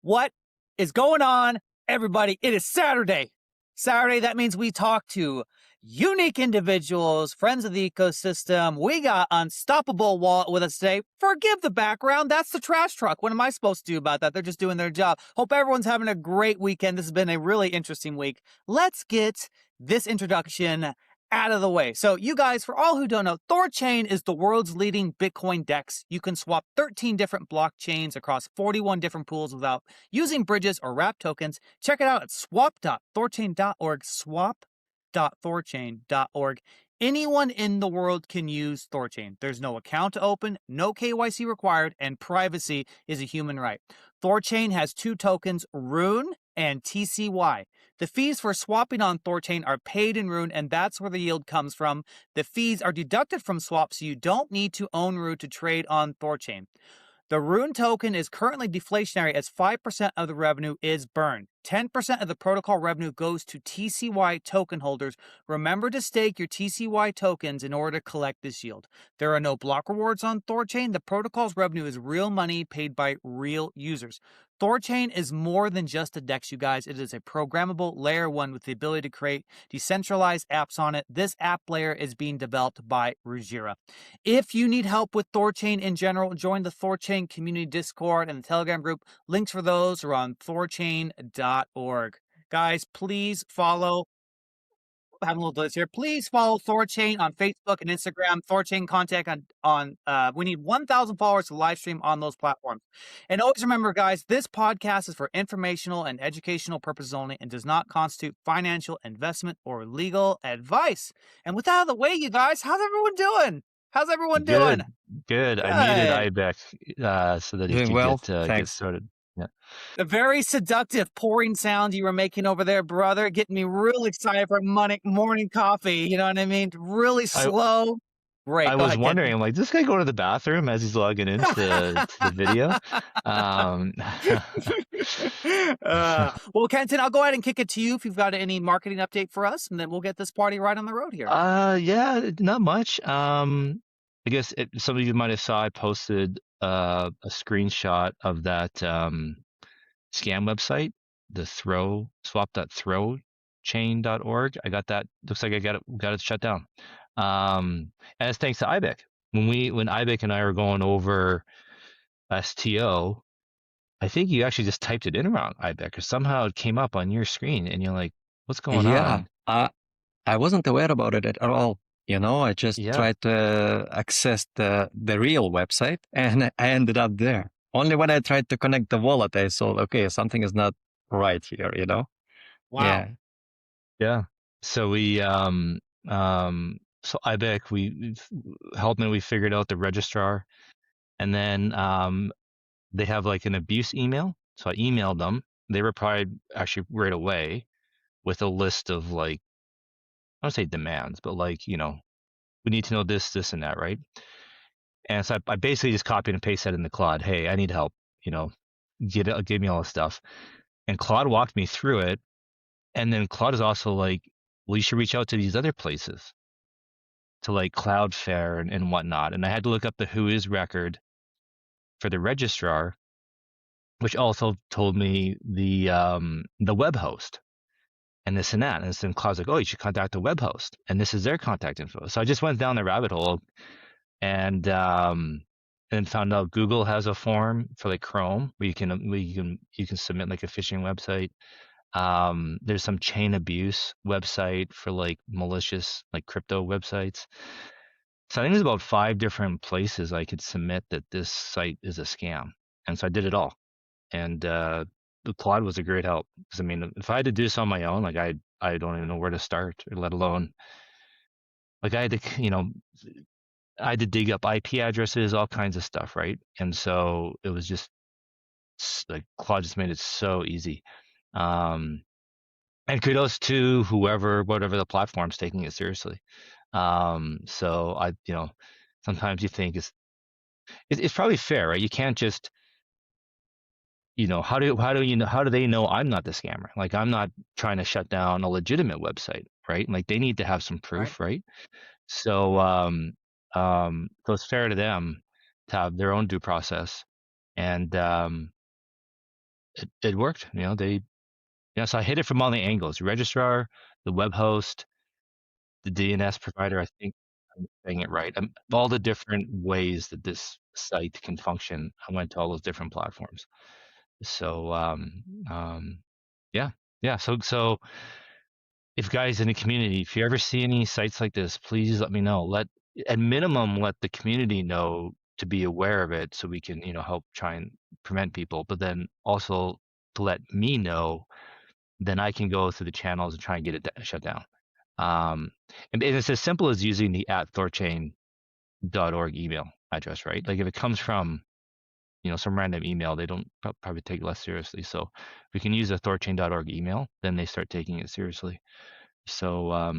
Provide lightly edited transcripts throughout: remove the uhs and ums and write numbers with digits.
What is going on, everybody? It is Saturday. Saturday, that means we talk to unique individuals, friends of the ecosystem. We got Unstoppable Wallet with us today. Forgive the background. That's the trash truck. What am I supposed to do about that? They're just doing their job. Hope everyone's having a great weekend. This has been a really interesting week. Let's get this introduction out of the way. So you guys, for all who don't know, THORChain is the world's leading Bitcoin DEX. You can swap 13 different blockchains across 41 different pools without using bridges or wrap tokens. Check it out at swap.thorchain.org, swap.thorchain.org. Anyone in the world can use THORChain. There's no account to open, no KYC required, and privacy is a human right. THORChain has two tokens, Rune and TCY. The fees for swapping on THORChain are paid in Rune, and that's where the yield comes from. The fees are deducted from swaps, so you don't need to own Rune to trade on THORChain. The Rune token is currently deflationary as 5% of the revenue is burned. 10% of the protocol revenue goes to TCY token holders. Remember to stake your TCY tokens in order to collect this yield. There are no block rewards on THORChain. The protocol's revenue is real money paid by real users. THORChain is more than just a DEX, you guys. It is a programmable layer 1 with the ability to create decentralized apps on it. This app layer is being developed by Rujira. If you need help with THORChain in general, join the THORChain community Discord and the Telegram group. Links for those are on THORChain.org. Guys, please follow. Having a little glitch here. Please follow THORChain on Facebook and Instagram. THORChain contact on we need 1,000 followers to live stream on those platforms. And always remember, guys, this podcast is for informational and educational purposes only and does not constitute financial, investment, or legal advice. And with that out of the way, you guys, how's everyone doing? How's everyone doing? Good. I muted IBEC so that he Doing could well, get thanks. started. Yeah. The very seductive pouring sound you were making over there, brother, getting me really excited for morning coffee. You know what I mean? Really slow. Great. I was wondering, I'm like, does this guy go to the bathroom as he's logging into to the video? Well, Kenton, I'll go ahead and kick it to you if you've got any marketing update for us, and then we'll get this party right on the road here. Yeah, not much. I guess some of you might have saw I posted a screenshot of that scam website, the swap.throchain.org. I got that. Looks like I got it shut down. And it's thanks to IBEC. When IBEC and I were going over STO, I think you actually just typed it in around IBEC, or somehow it came up on your screen, and you're like, "What's going on?" Yeah, I wasn't aware about it at all. You know, I just tried to access the real website, and I ended up there. Only when I tried to connect the wallet, I saw, okay, something is not right here. You know? Wow. Yeah. So we so IBEC, we helped me. We figured out the registrar, and then they have like an abuse email. So I emailed them. They replied actually right away with a list of, like, I don't say demands, but like, we need to know this, this, and that, right? And so I basically just copied and pasted that in the Claude. Hey, I need help. Give me all this stuff. And Claude walked me through it. And then Claude is also like, well, you should reach out to these other places, to like Cloudflare and whatnot. And I had to look up the Whois record for the registrar, which also told me the web host and this and that. And then Claude's like, oh, you should contact the web host, and this is their contact info. So I just went down the rabbit hole and found out Google has a form for like Chrome where you can submit like a phishing website. There's some chain abuse website for like malicious, like crypto websites. So I think there's about 5 different places I could submit that this site is a scam. And so I did it all. And the Claude was a great help, because I mean, if I had to do this on my own, like I don't even know where to start, or let alone, like I had to dig up IP addresses, all kinds of stuff, right? And so it was just like Claude just made it so easy. And kudos to whatever the platform's taking it seriously. So I, sometimes you think it's probably fair, right? You can't just, how do they know I'm not the scammer? Like, I'm not trying to shut down a legitimate website, right? Like, they need to have some proof, right? So, so it's fair to them to have their own due process. And it worked. So I hit it from all the angles: registrar, the web host, the DNS provider. I think I'm saying it right. All the different ways that this site can function. I went to all those different platforms. So yeah, yeah. So if guys in the community, if you ever see any sites like this, please let me know. At minimum, let the community know to be aware of it, so we can help try and prevent people. But then also to let me know, then I can go through the channels and try and get it shut down. And it's as simple as using the @THORChain.org email address, right? Like if it comes from some random email, they don't probably take it less seriously. So if we can use a THORChain.org email, then they start taking it seriously. So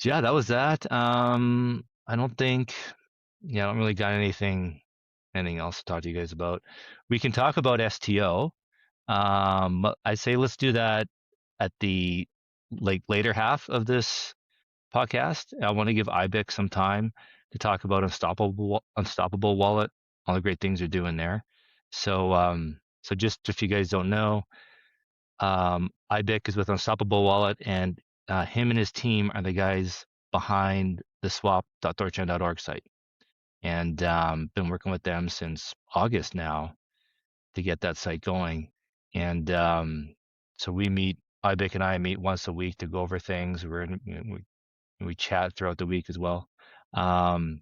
yeah, that was that. I don't think, I don't really got anything else to talk to you guys about. We can talk about STO. I say let's do that at the later half of this podcast. I want to give IBIC some time to talk about Unstoppable Wallet, all the great things they're doing there. So just if you guys don't know, IBIC is with Unstoppable Wallet, and him and his team are the guys behind the swap.thorchain.org site. And been working with them since August now to get that site going. And so IBIC and I meet once a week to go over things. We chat throughout the week as well. So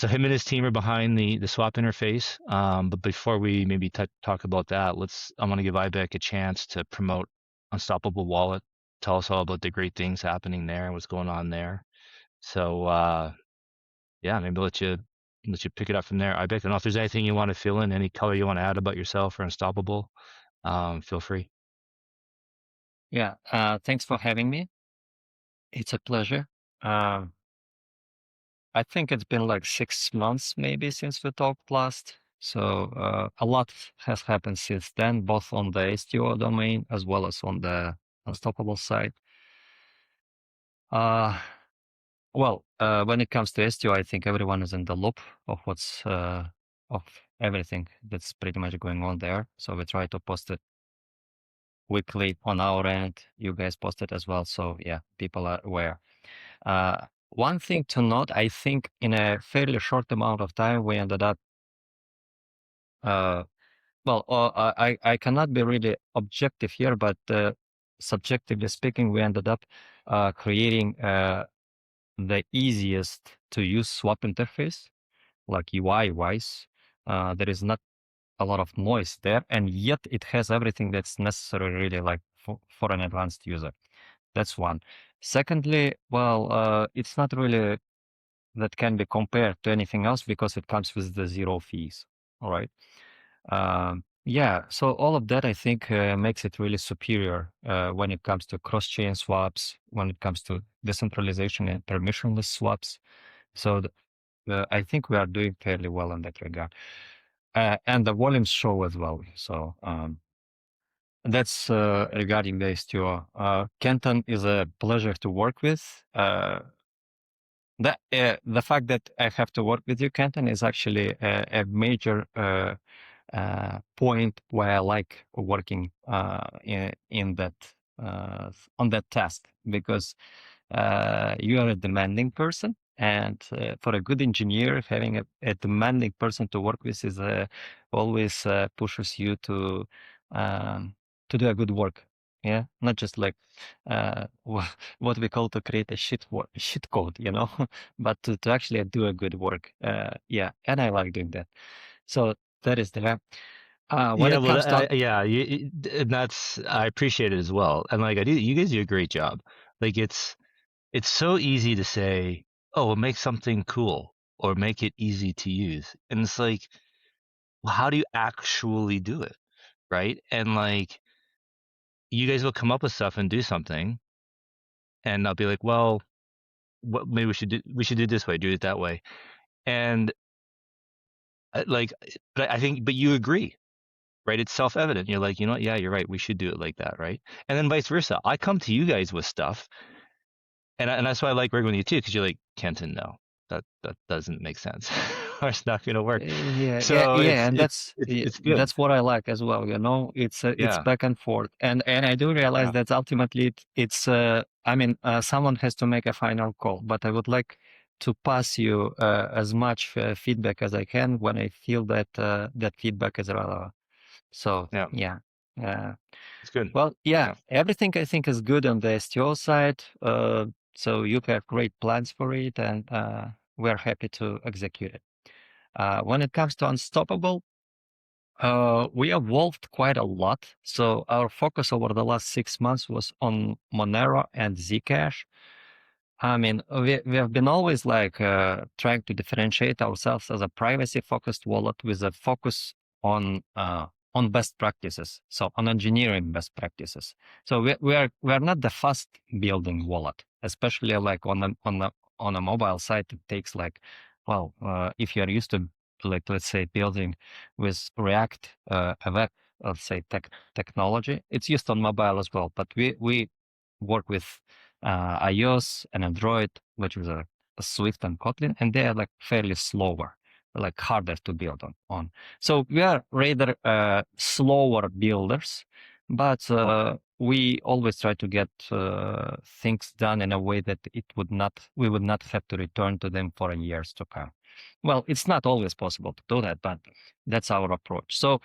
him and his team are behind the swap interface. But before we maybe talk about that, I want to give IBIC a chance to promote Unstoppable Wallet. Tell us all about the great things happening there and what's going on there. So maybe let you pick it up from there. IBIC, I don't know if there's anything you want to fill in, any color you want to add about yourself or Unstoppable. Feel free. Yeah, thanks for having me. It's a pleasure. I think it's been like 6 months maybe since we talked last. So a lot has happened since then, both on the STO domain as well as on the Unstoppable side. Well, when it comes to STO, I think everyone is in the loop of of everything that's pretty much going on there. So we try to post it weekly on our end. You guys post it as well. So yeah, people are aware. One thing to note, I think in a fairly short amount of time, we ended up, I cannot be really objective here, but subjectively speaking, we ended up creating the easiest to use swap interface, like UI wise. There is not a lot of noise there, and yet it has everything that's necessary really like for an advanced user. That's one. Secondly, it's not really that can be compared to anything else because it comes with the zero fees. All right. Yeah, so all of that I think makes it really superior when it comes to cross-chain swaps, when it comes to decentralization and permissionless swaps. So I think we are doing fairly well in that regard. And the volumes show as well. So that's regarding the STO. Kenton is a pleasure to work with. The fact that I have to work with you, Kenton, is actually a major point where I like working in that on that task, because you are a demanding person, and for a good engineer, having a demanding person to work with is always pushes you to do a good work. Yeah, not just like what we call to create a shit code, but to actually do a good work. Yeah, and I like doing that. So that is the when it comes to I appreciate it as well, and like you guys do a great job. Like it's so easy to say, oh, we'll make something cool or make it easy to use, and it's like, well, how do you actually do it, right? And like, you guys will come up with stuff and do something, and I'll be like, well, maybe we should do it this way, do it that way, and but I think, but you agree, right? It's self-evident. You're like, you know what? Yeah, you're right. We should do it like that, right? And then vice versa. I come to you guys with stuff, and that's why I like working with you too, because you're like, Kenton, no, that doesn't make sense. it's not going to work. Yeah, So and it's good. that's what I like as well. It's back and forth, and I do realize that ultimately it's someone has to make a final call, but I would like to pass you as much feedback as I can when I feel that that feedback is relevant. So Yeah, it's good. well, everything I think is good on the STO side. So you have great plans for it, and we're happy to execute it. When it comes to Unstoppable, we evolved quite a lot. So our focus over the last 6 months was on Monero and Zcash. I mean, we have been always like trying to differentiate ourselves as a privacy-focused wallet with a focus on best practices, so on engineering best practices. So we are not the fast building wallet, especially like on a mobile site. It takes like, well, if you are used to like let's say building with React, a web, let's say technology, it's used on mobile as well. But we work with iOS and Android, which is a Swift and Kotlin, and they are like fairly slower, like harder to build on. So we are rather slower builders, but we always try to get things done in a way that we would not have to return to them for years to come. Well, it's not always possible to do that, but that's our approach. So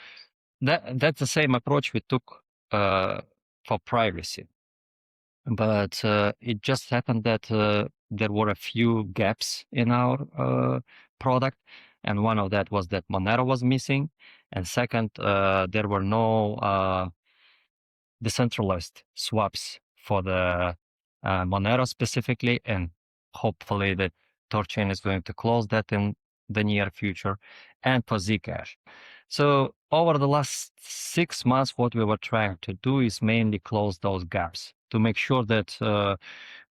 that's the same approach we took for privacy. But it just happened that there were a few gaps in our product, and one of that was that Monero was missing, and second, there were no decentralized swaps for the Monero specifically, and hopefully the THORChain is going to close that in the near future, and for Zcash. So over the last 6 months, what we were trying to do is mainly close those gaps to make sure that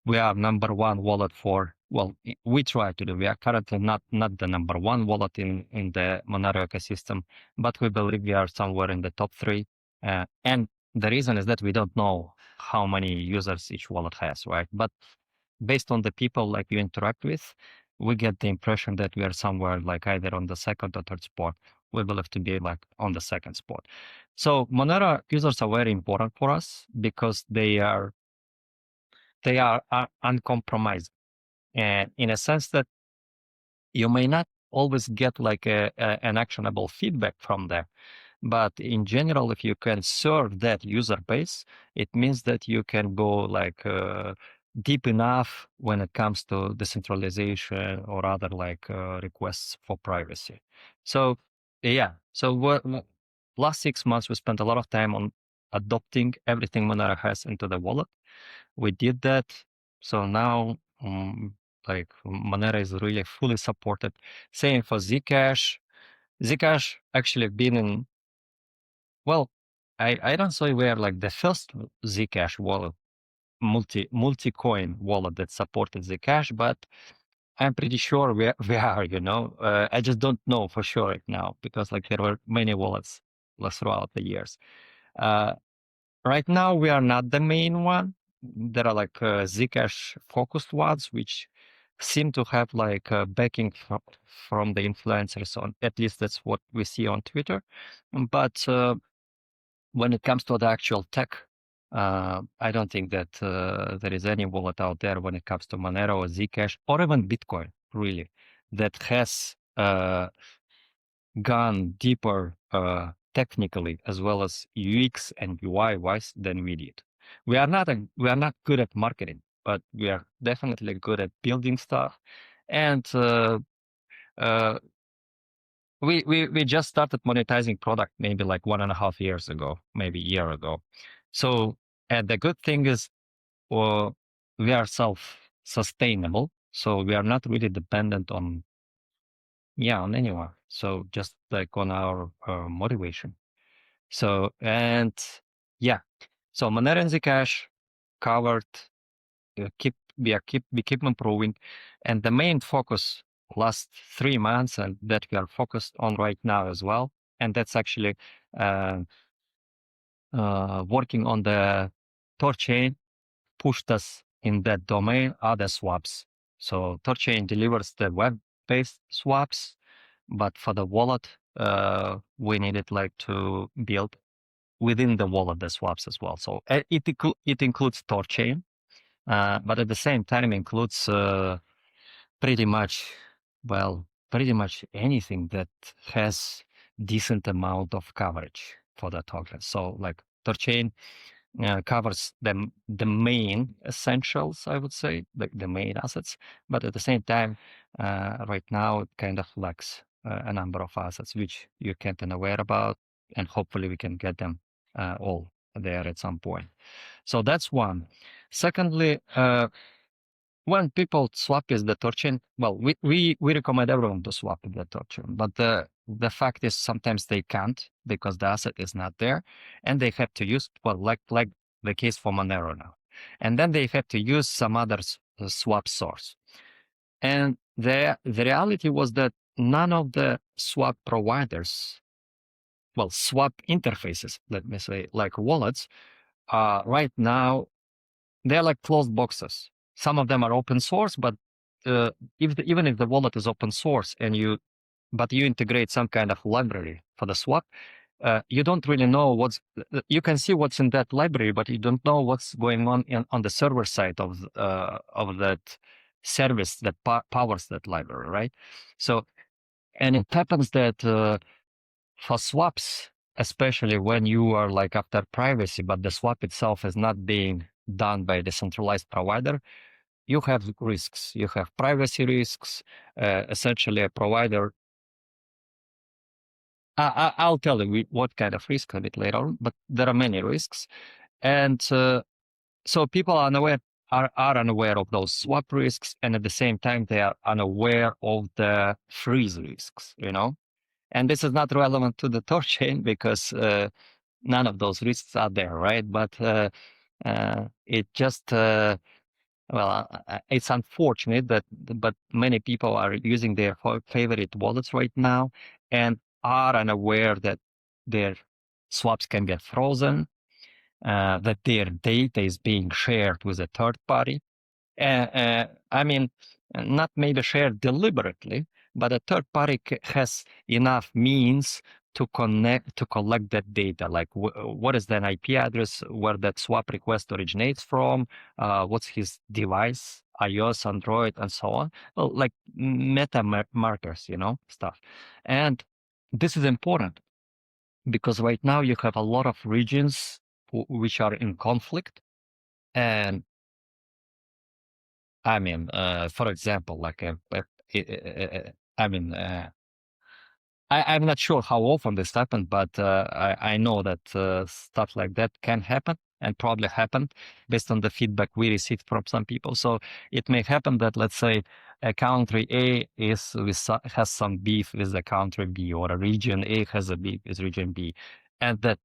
we are number one wallet for, well, we try to do. We are currently not the number one wallet in the Monero ecosystem, but we believe we are somewhere in the top 3. And the reason is that we don't know how many users each wallet has, right? But based on the people like you interact with, we get the impression that we are somewhere like either on the second or third spot. We believe to be like on the second spot. So Monero users are very important for us because they are uncompromised, and in a sense that you may not always get like an actionable feedback from them. But in general, if you can serve that user base, it means that you can go like deep enough when it comes to decentralization or other like requests for privacy. So last 6 months we spent a lot of time on adopting everything Monero has into the wallet. We did that. So now like Monero is really fully supported. Same for Zcash. Zcash actually been in, well, I don't say we are like the first Zcash wallet, multi-coin wallet that supported Zcash, but I'm pretty sure we are, you know. I just don't know for sure right now because like there were many wallets throughout the years. Right now we are not the main one. There are like Zcash focused ones, which seem to have like backing from the influencers on, at least that's what we see on Twitter. But when it comes to the actual tech, I don't think that there is any wallet out there when it comes to Monero or Zcash or even Bitcoin, really, that has gone deeper technically as well as UX and UI wise than we did. We are not good at marketing, but we are definitely good at building stuff. And we just started monetizing product maybe like 1.5 years ago, maybe a year ago. So, and the good thing is, we are self-sustainable. So we are not really dependent on anyone. So just like on our motivation. So, and so Monero and Zcash covered, we keep improving. And the main focus last 3 months and that we are focused on right now as well. And that's actually working on the THORChain pushed us in that domain, other swaps. So THORChain delivers the web-based swaps, But for the wallet, we needed like to build within the wallet the swaps as well. So it includes THORChain, but at the same time includes pretty much anything that has decent amount of coverage for the token. So like THORChain covers the main essentials, I would say, the main assets, but at the same time, right now it kind of lacks a number of assets which you can't be aware about, and hopefully we can get them all there at some point. So that's one. Secondly, when people swap with the THORChain, well, we recommend everyone to swap with the THORChain, but the fact is sometimes they can't because the asset is not there, and they have to use, well, like the case for Monero now, and then they have to use some other swap source. And the reality was that none of the swap providers, well, swap interfaces, let me say, like wallets, right now they're like closed boxes. Some of them are open source, but even if the wallet is open source and you integrate some kind of library for the swap, you don't really know you can see what's in that library, but you don't know what's going on on the server side of that service that powers that library, right? So, and it happens that for swaps, especially when you are like after privacy, but the swap itself is not being done by the centralized provider, you have risks. You have privacy risks. Essentially, a provider. I'll tell you what kind of risk a bit later on, but there are many risks, and so people are unaware of those swap risks, and at the same time they are unaware of the freeze risks. And this is not relevant to the THORChain because none of those risks are there, right? But it just it's unfortunate but many people are using their favorite wallets right now and are unaware that their swaps can get frozen, that their data is being shared with a third party. I mean, not maybe shared deliberately, but a third party has enough means to collect that data, like what is the IP address, where that swap request originates from, what's his device, iOS, Android, and so on, well, like meta markers, stuff. And this is important because right now you have a lot of regions which are in conflict. And I mean, for example, like I'm not sure how often this happened, but I know that stuff like that can happen and probably happened based on the feedback we received from some people. So it may happen that, let's say, a country A has some beef with the country B, or a region A has a beef with region B, and that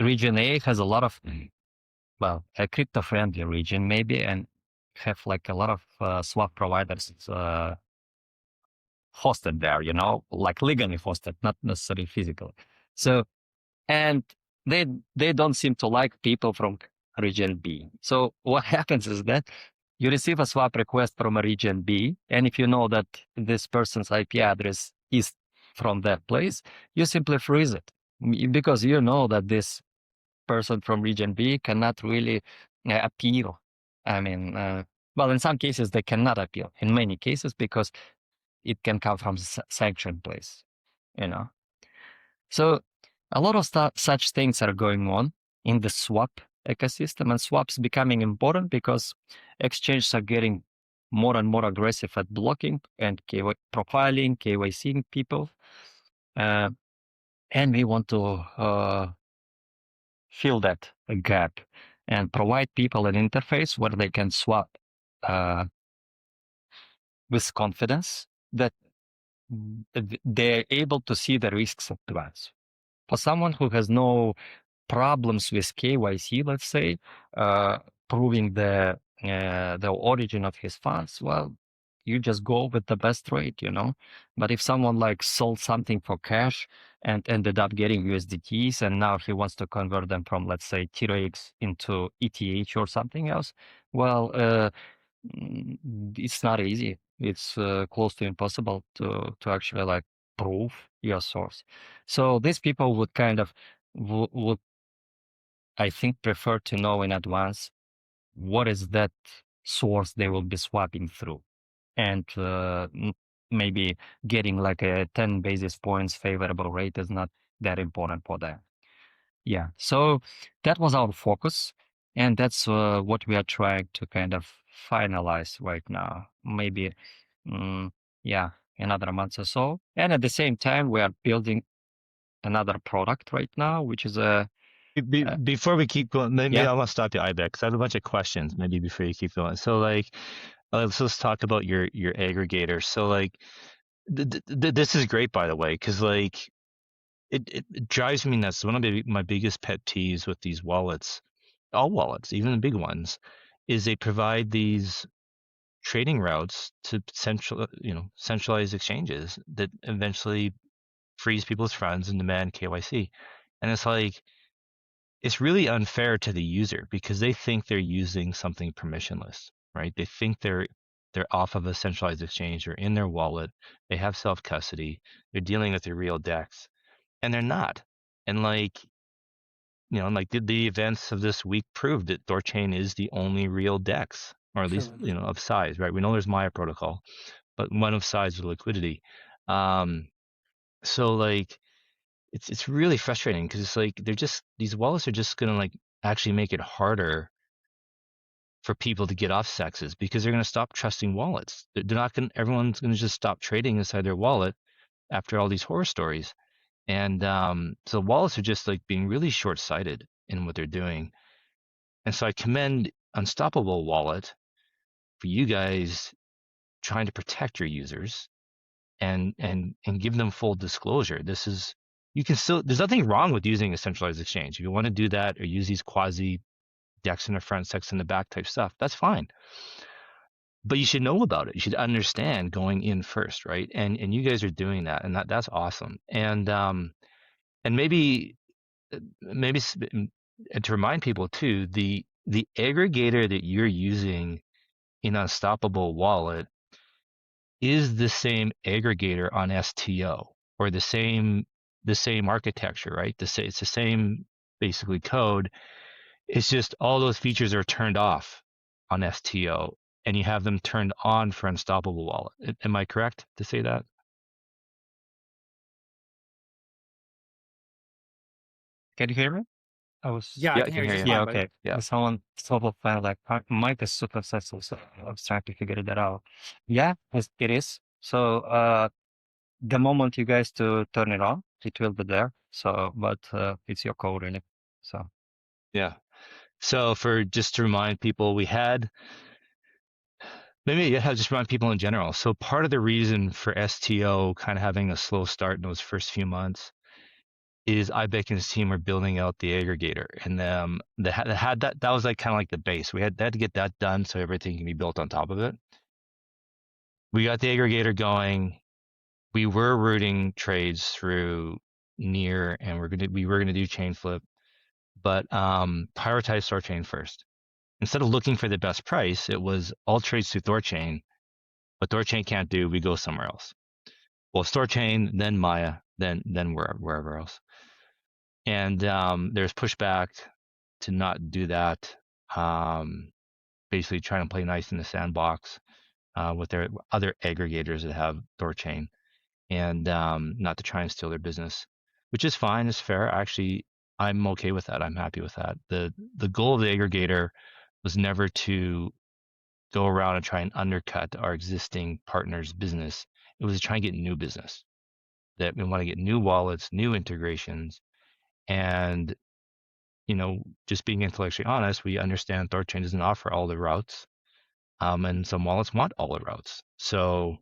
region A has a lot of, well, a crypto-friendly region maybe, and have like a lot of swap providers hosted there, like legally hosted, not necessarily physical. So, and they don't seem to like people from region B. So what happens is that you receive a swap request from a region B, and if you know that this person's IP address is from that place, you simply freeze it because you know that this person from region B cannot really appeal. I mean, well, in some cases they cannot appeal. In many cases, because it can come from sanctioned place, So a lot of such things are going on in the swap ecosystem, and swaps becoming important because exchanges are getting more and more aggressive at blocking and profiling, KYCing people. And we want to fill that gap and provide people an interface where they can swap with confidence that they're able to see the risks advance. For someone who has no problems with KYC, let's say, proving the origin of his funds, well, you just go with the best rate, But if someone like sold something for cash and ended up getting USDTs, and now he wants to convert them from, let's say, TRX into ETH or something else, well, it's not easy. It's close to impossible to actually like prove your source. So these people would kind of would, I think, prefer to know in advance what is that source they will be swapping through, and maybe getting like a 10 basis points favorable rate is not that important for them. Yeah, so that was our focus, and that's what we are trying to kind of finalize right now. Maybe, yeah, another month or so. And at the same time, we are building another product right now, which is a Before we keep going, maybe yeah. I want to stop you, Ibex, because I have a bunch of questions. Maybe before you keep going. So like, let's talk about your aggregator. So like, this is great, by the way, because like, it drives me nuts. One of my biggest pet peeves with these wallets, all wallets, even the big ones, is they provide these trading routes to centralized exchanges that eventually freeze people's funds and demand KYC. And it's like, it's really unfair to the user because they think they're using something permissionless, right? They think they're off of a centralized exchange or in their wallet. They have self-custody. They're dealing with their real DEX, and they're not. And like, like the events of this week proved that THORChain is the only real DEX, or at least, of size, right? We know there's Maya protocol, but one of size with liquidity. So like, it's really frustrating because it's like these wallets are just gonna like actually make it harder for people to get off sexes because they're gonna stop trusting wallets. They're not gonna everyone's gonna just stop trading inside their wallet after all these horror stories. And so wallets are just like being really short-sighted in what they're doing. And so I commend Unstoppable Wallet for you guys trying to protect your users and give them full disclosure. You can still, there's nothing wrong with using a centralized exchange. If you want to do that or use these quasi DEX in the front, DEX in the back type stuff, that's fine. But you should know about it. You should understand going in first, right? And you guys are doing that, and that's awesome. And maybe and to remind people too, the aggregator that you're using in Unstoppable Wallet is the same aggregator on STO, or the same architecture, right? It's the same basically code. It's just all those features are turned off on STO, and you have them turned on for Unstoppable Wallet. Am I correct to say that? Can you hear me? Yeah, I Yeah, I can can hear you hear just you. fine, Yeah, buddy. okay. Yeah. Someone someone felt like Mike is super successful, so I was trying to figure that out. Yeah, it is. So the moment you guys to turn it on, it will be there. So, but it's your code in it. So Yeah. So just to remind people, just remind people in general. So part of the reason for STO kind of having a slow start in those first few months is Ibeck and his team were building out the aggregator, and they had that was like kind of like the base. They had to get that done so everything can be built on top of it. We got the aggregator going. We were routing trades through Near, and we were gonna do chain flip, but prioritize THORChain first. Instead of looking for the best price, it was all trades through THORChain. What THORChain can't do, we go somewhere else. Well, THORChain, then Maya, then wherever else. And there's pushback to not do that. Basically trying to play nice in the sandbox with their other aggregators that have THORChain, and not to try and steal their business, which is fine, it's fair. Actually, I'm okay with that. I'm happy with that. The goal of the aggregator was never to go around and try and undercut our existing partners' business. It was to try and get new business. That we want to get new wallets, new integrations, and just being intellectually honest, we understand THORChain doesn't offer all the routes, and some wallets want all the routes. So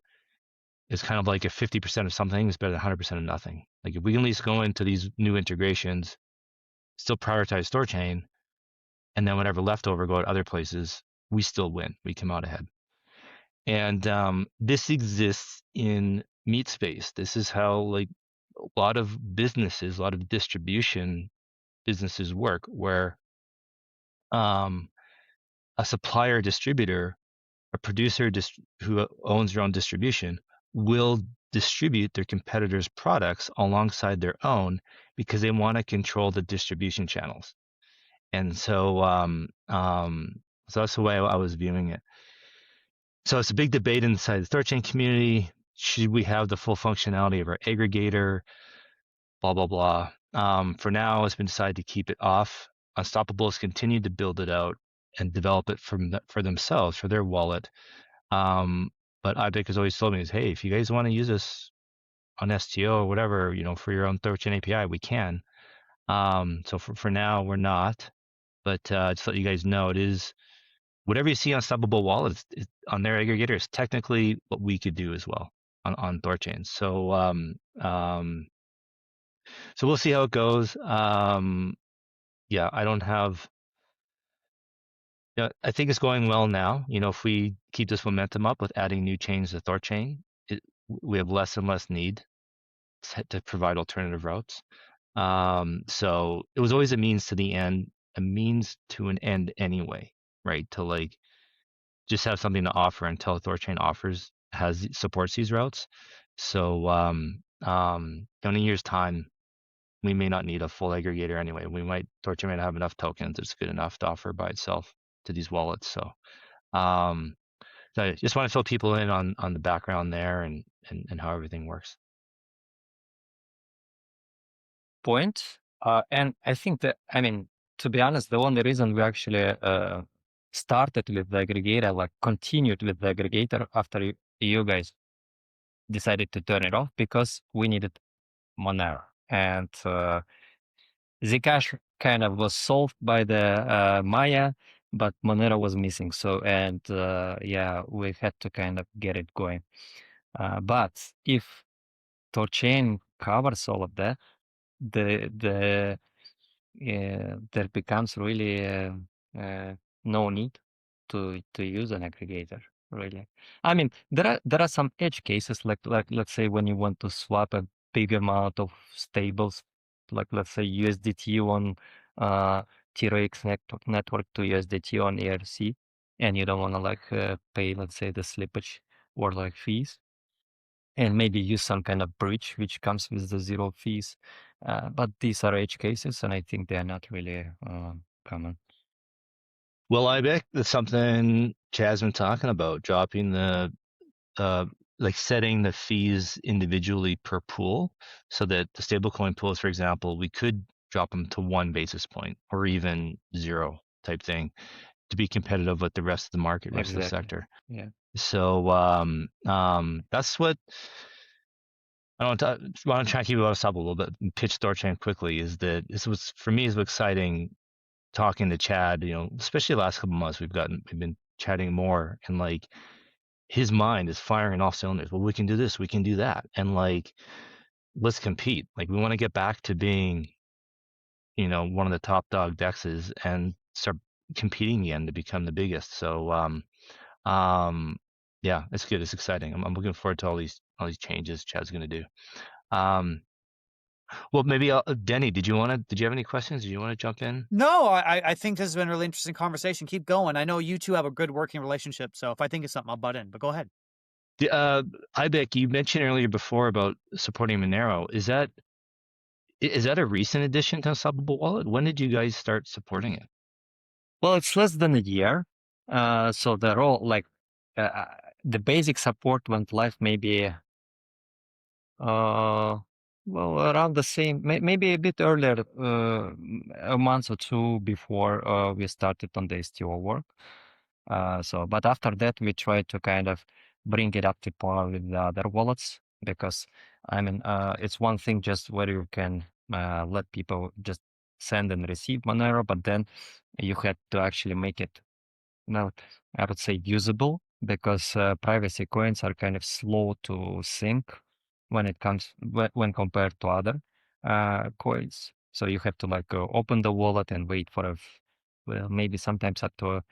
it's kind of like if 50% of something is better than 100% of nothing. Like if we can at least go into these new integrations, still prioritize THORChain, and then whatever leftover go to other places, we still win. We come out ahead. And this exists in meat space. This is how like a lot of businesses, a lot of distribution businesses work, where a supplier distributor, a producer who owns their own distribution will distribute their competitors' products alongside their own because they want to control the distribution channels. And so, so that's the way I was viewing it. So it's a big debate inside the THORChain community. Should we have the full functionality of our aggregator? Blah, blah, blah. For now, it's been decided to keep it off. Unstoppable has continued to build it out and develop it for themselves, for their wallet. But IBIC has always told me is, hey, if you guys want to use this on STO or whatever, for your own THORChain API, we can. So for now, we're not. But just to let you guys know, it is whatever you see on Unstoppable Wallet on their aggregator is technically what we could do as well on THORChain. So we'll see how it goes. Yeah, I don't have. I think it's going well now. If we keep this momentum up with adding new chains to THORChain, we have less and less need to provide alternative routes. So it was always a means to the end, a means to an end anyway, right? To just have something to offer until THORChain supports these routes. So in a year's time, we may not need a full aggregator anyway. THORChain might have enough tokens. It's good enough to offer by itself to these wallets. So I just want to fill people in on the background there and how everything works. Point. And I think that, to be honest, the only reason we actually started with the aggregator, continued with the aggregator after you guys decided to turn it off, because we needed Monero. And Zcash kind of was solved by the Maya, but Monero was missing. So, and we had to kind of get it going. But if THORChain covers all of that, there becomes really no need to use an aggregator, really. There are some edge cases, like let's say when you want to swap a big amount of stables, like let's say USDT on TRX network to USDT on ERC, and you don't want to pay, let's say, the slippage or fees, and maybe use some kind of bridge which comes with the zero fees. But these are edge cases, and I think they are not really common. Well, I bet that's something Chad's been talking about, dropping the setting the fees individually per pool, so that the stablecoin pools, for example, we could drop them to 1 basis point or even 0 type thing to be competitive with the rest of the market, rest of the sector. Yeah. So that's what I want to try and keep it up a little bit. Pitch THORChain quickly is that this was, for me, is exciting talking to Chad. Especially the last couple months, we've been chatting more, and his mind is firing off cylinders. Well, we can do this, we can do that, and let's compete. We want to get back to being, one of the top dog dexes and start competing again to become the biggest. So yeah, it's good. It's exciting. I'm looking forward to all these changes Chad's going to do. Well, maybe Denny, did you have any questions? Did you want to jump in? No, I think this has been a really interesting conversation. Keep going. I know you two have a good working relationship, so if I think of something, I'll butt in. But go ahead. IBIC, you mentioned earlier before about supporting Monero. Is that a recent addition to Unstoppable Wallet? When did you guys start supporting it? Well, it's less than a year. So they're all the basic support went live maybe around the same, maybe a bit earlier, a month or two before we started on the STO work. But after that, we tried to kind of bring it up to par with the other wallets, because it's one thing just where you can let people just send and receive Monero, but then you had to actually make it, I would say, usable, because privacy coins are kind of slow to sync when compared to other coins. So you have to open the wallet and wait for maybe sometimes up to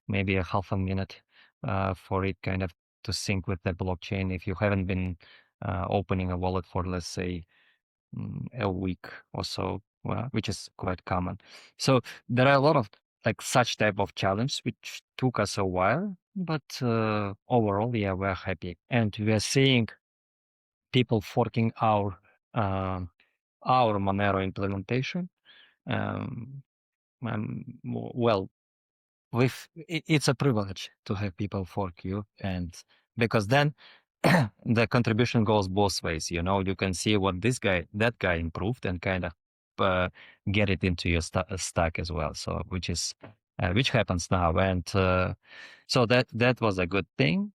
maybe a half a minute for it kind of to sync with the blockchain if you haven't been opening a wallet for, let's say, a week or so, which is quite common. So there are a lot of such type of challenge which took us a while, but overall, yeah, we're happy, and we are seeing people forking our Monero implementation. Well, it's a privilege to have people fork you, and because then the contribution goes both ways. You know, you can see what that guy improved, and kind of get it into your stack as well. So which happens now, and so that was a good thing.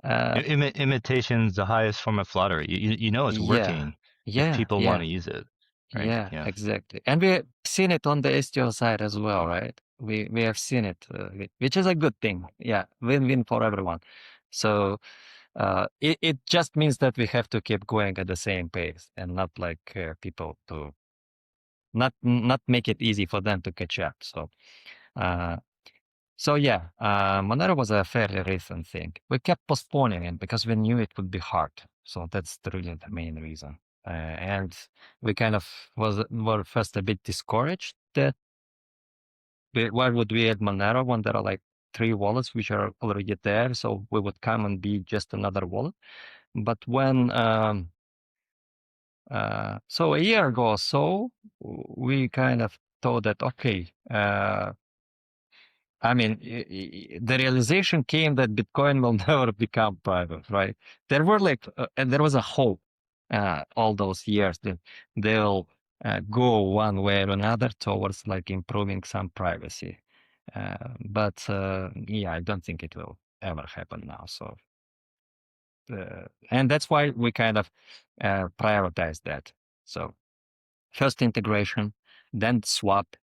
Imitation's the highest form of flattery. You know it's working if people want to use it, right? Yeah, exactly. And we've seen it on the STO side as well, right? We have seen it, which is a good thing. Yeah, win-win for everyone. So it just means that we have to keep going at the same pace and not like people to not make it easy for them to catch up. So yeah, Monero was a fairly recent thing. We kept postponing it because we knew it would be hard. So that's really the main reason. And we kind of were first a bit discouraged that why would we add Monero when there are like 3 wallets which are already there? So we would come and be just another wallet. But when so a year ago or so, we kind of thought that okay, I mean, the realization came that Bitcoin will never become private, right? There were and there was a hope all those years that they'll go one way or another towards like improving some privacy. But yeah, I don't think it will ever happen now. So, and that's why we kind of prioritize that. So first integration, then swap,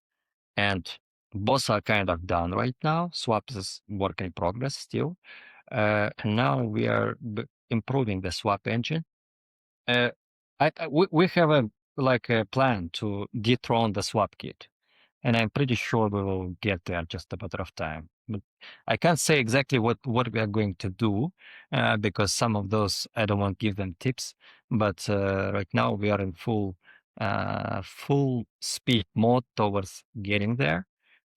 and both are kind of done right now. Swap is work in progress still. And now we are improving the swap engine. We have a plan to dethrone the swap kit, and I'm pretty sure we will get there, just a matter of time. But I can't say exactly what we are going to do because some of those I don't want to give them tips. But right now we are in full speed mode towards getting there.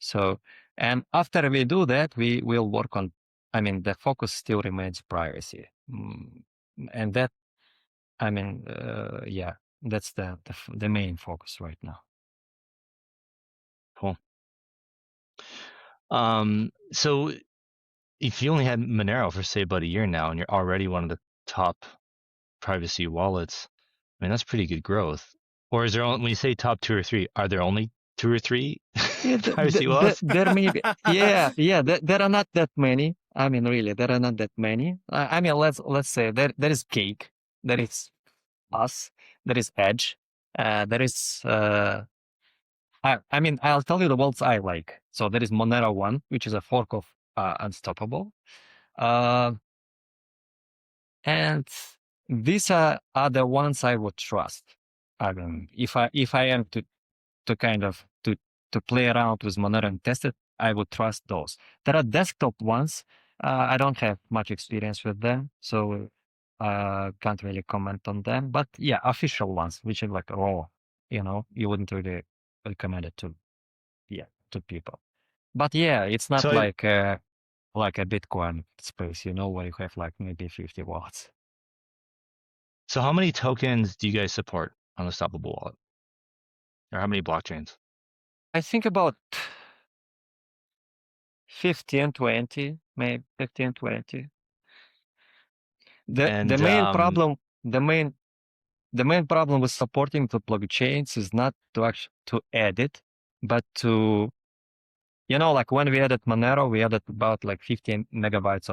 So, and after we do that, we will work on. I mean, the focus still remains privacy, and that. I mean, yeah, that's the main focus right now. Cool. So if you only had Monero for say about a year now, and you're already one of the top privacy wallets, I mean that's pretty good growth. Or is there only, when you say top 2 or 3, are there only 2 or 3 privacy wallets? There may be, yeah. There are not that many. I mean, really, there are not that many. I mean, let's say there is Cake, there is us, there is Edge, there is. I mean, I'll tell you the wallets I like. So there is Monero 1, which is a fork of Unstoppable. And these are the ones I would trust. I mean, if I am to kind of to play around with Monero and test it, I would trust those. There are desktop ones. I don't have much experience with them, so can't really comment on them. But yeah, official ones, which are like raw, you wouldn't really recommend it to people. But yeah, it's not So like a Bitcoin space, where you have like maybe 50 wallets. So how many tokens do you guys support on the Stoppable wallet? Or how many blockchains? I think about 15, 20, maybe 15, 20. The main problem with supporting the blockchains is not to add it, but to, like when we added Monero, we added about like 15 megabytes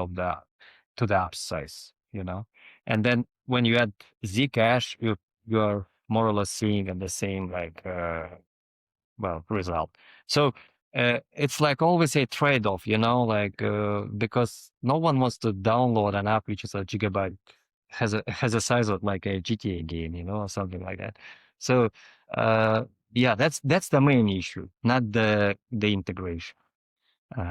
to the app size, and then when you add Zcash, you're more or less seeing the same result. So it's like always a trade-off, because no one wants to download an app which is a gigabyte, has a size of like a GTA game, or something like that. So yeah, that's the main issue, not the integration.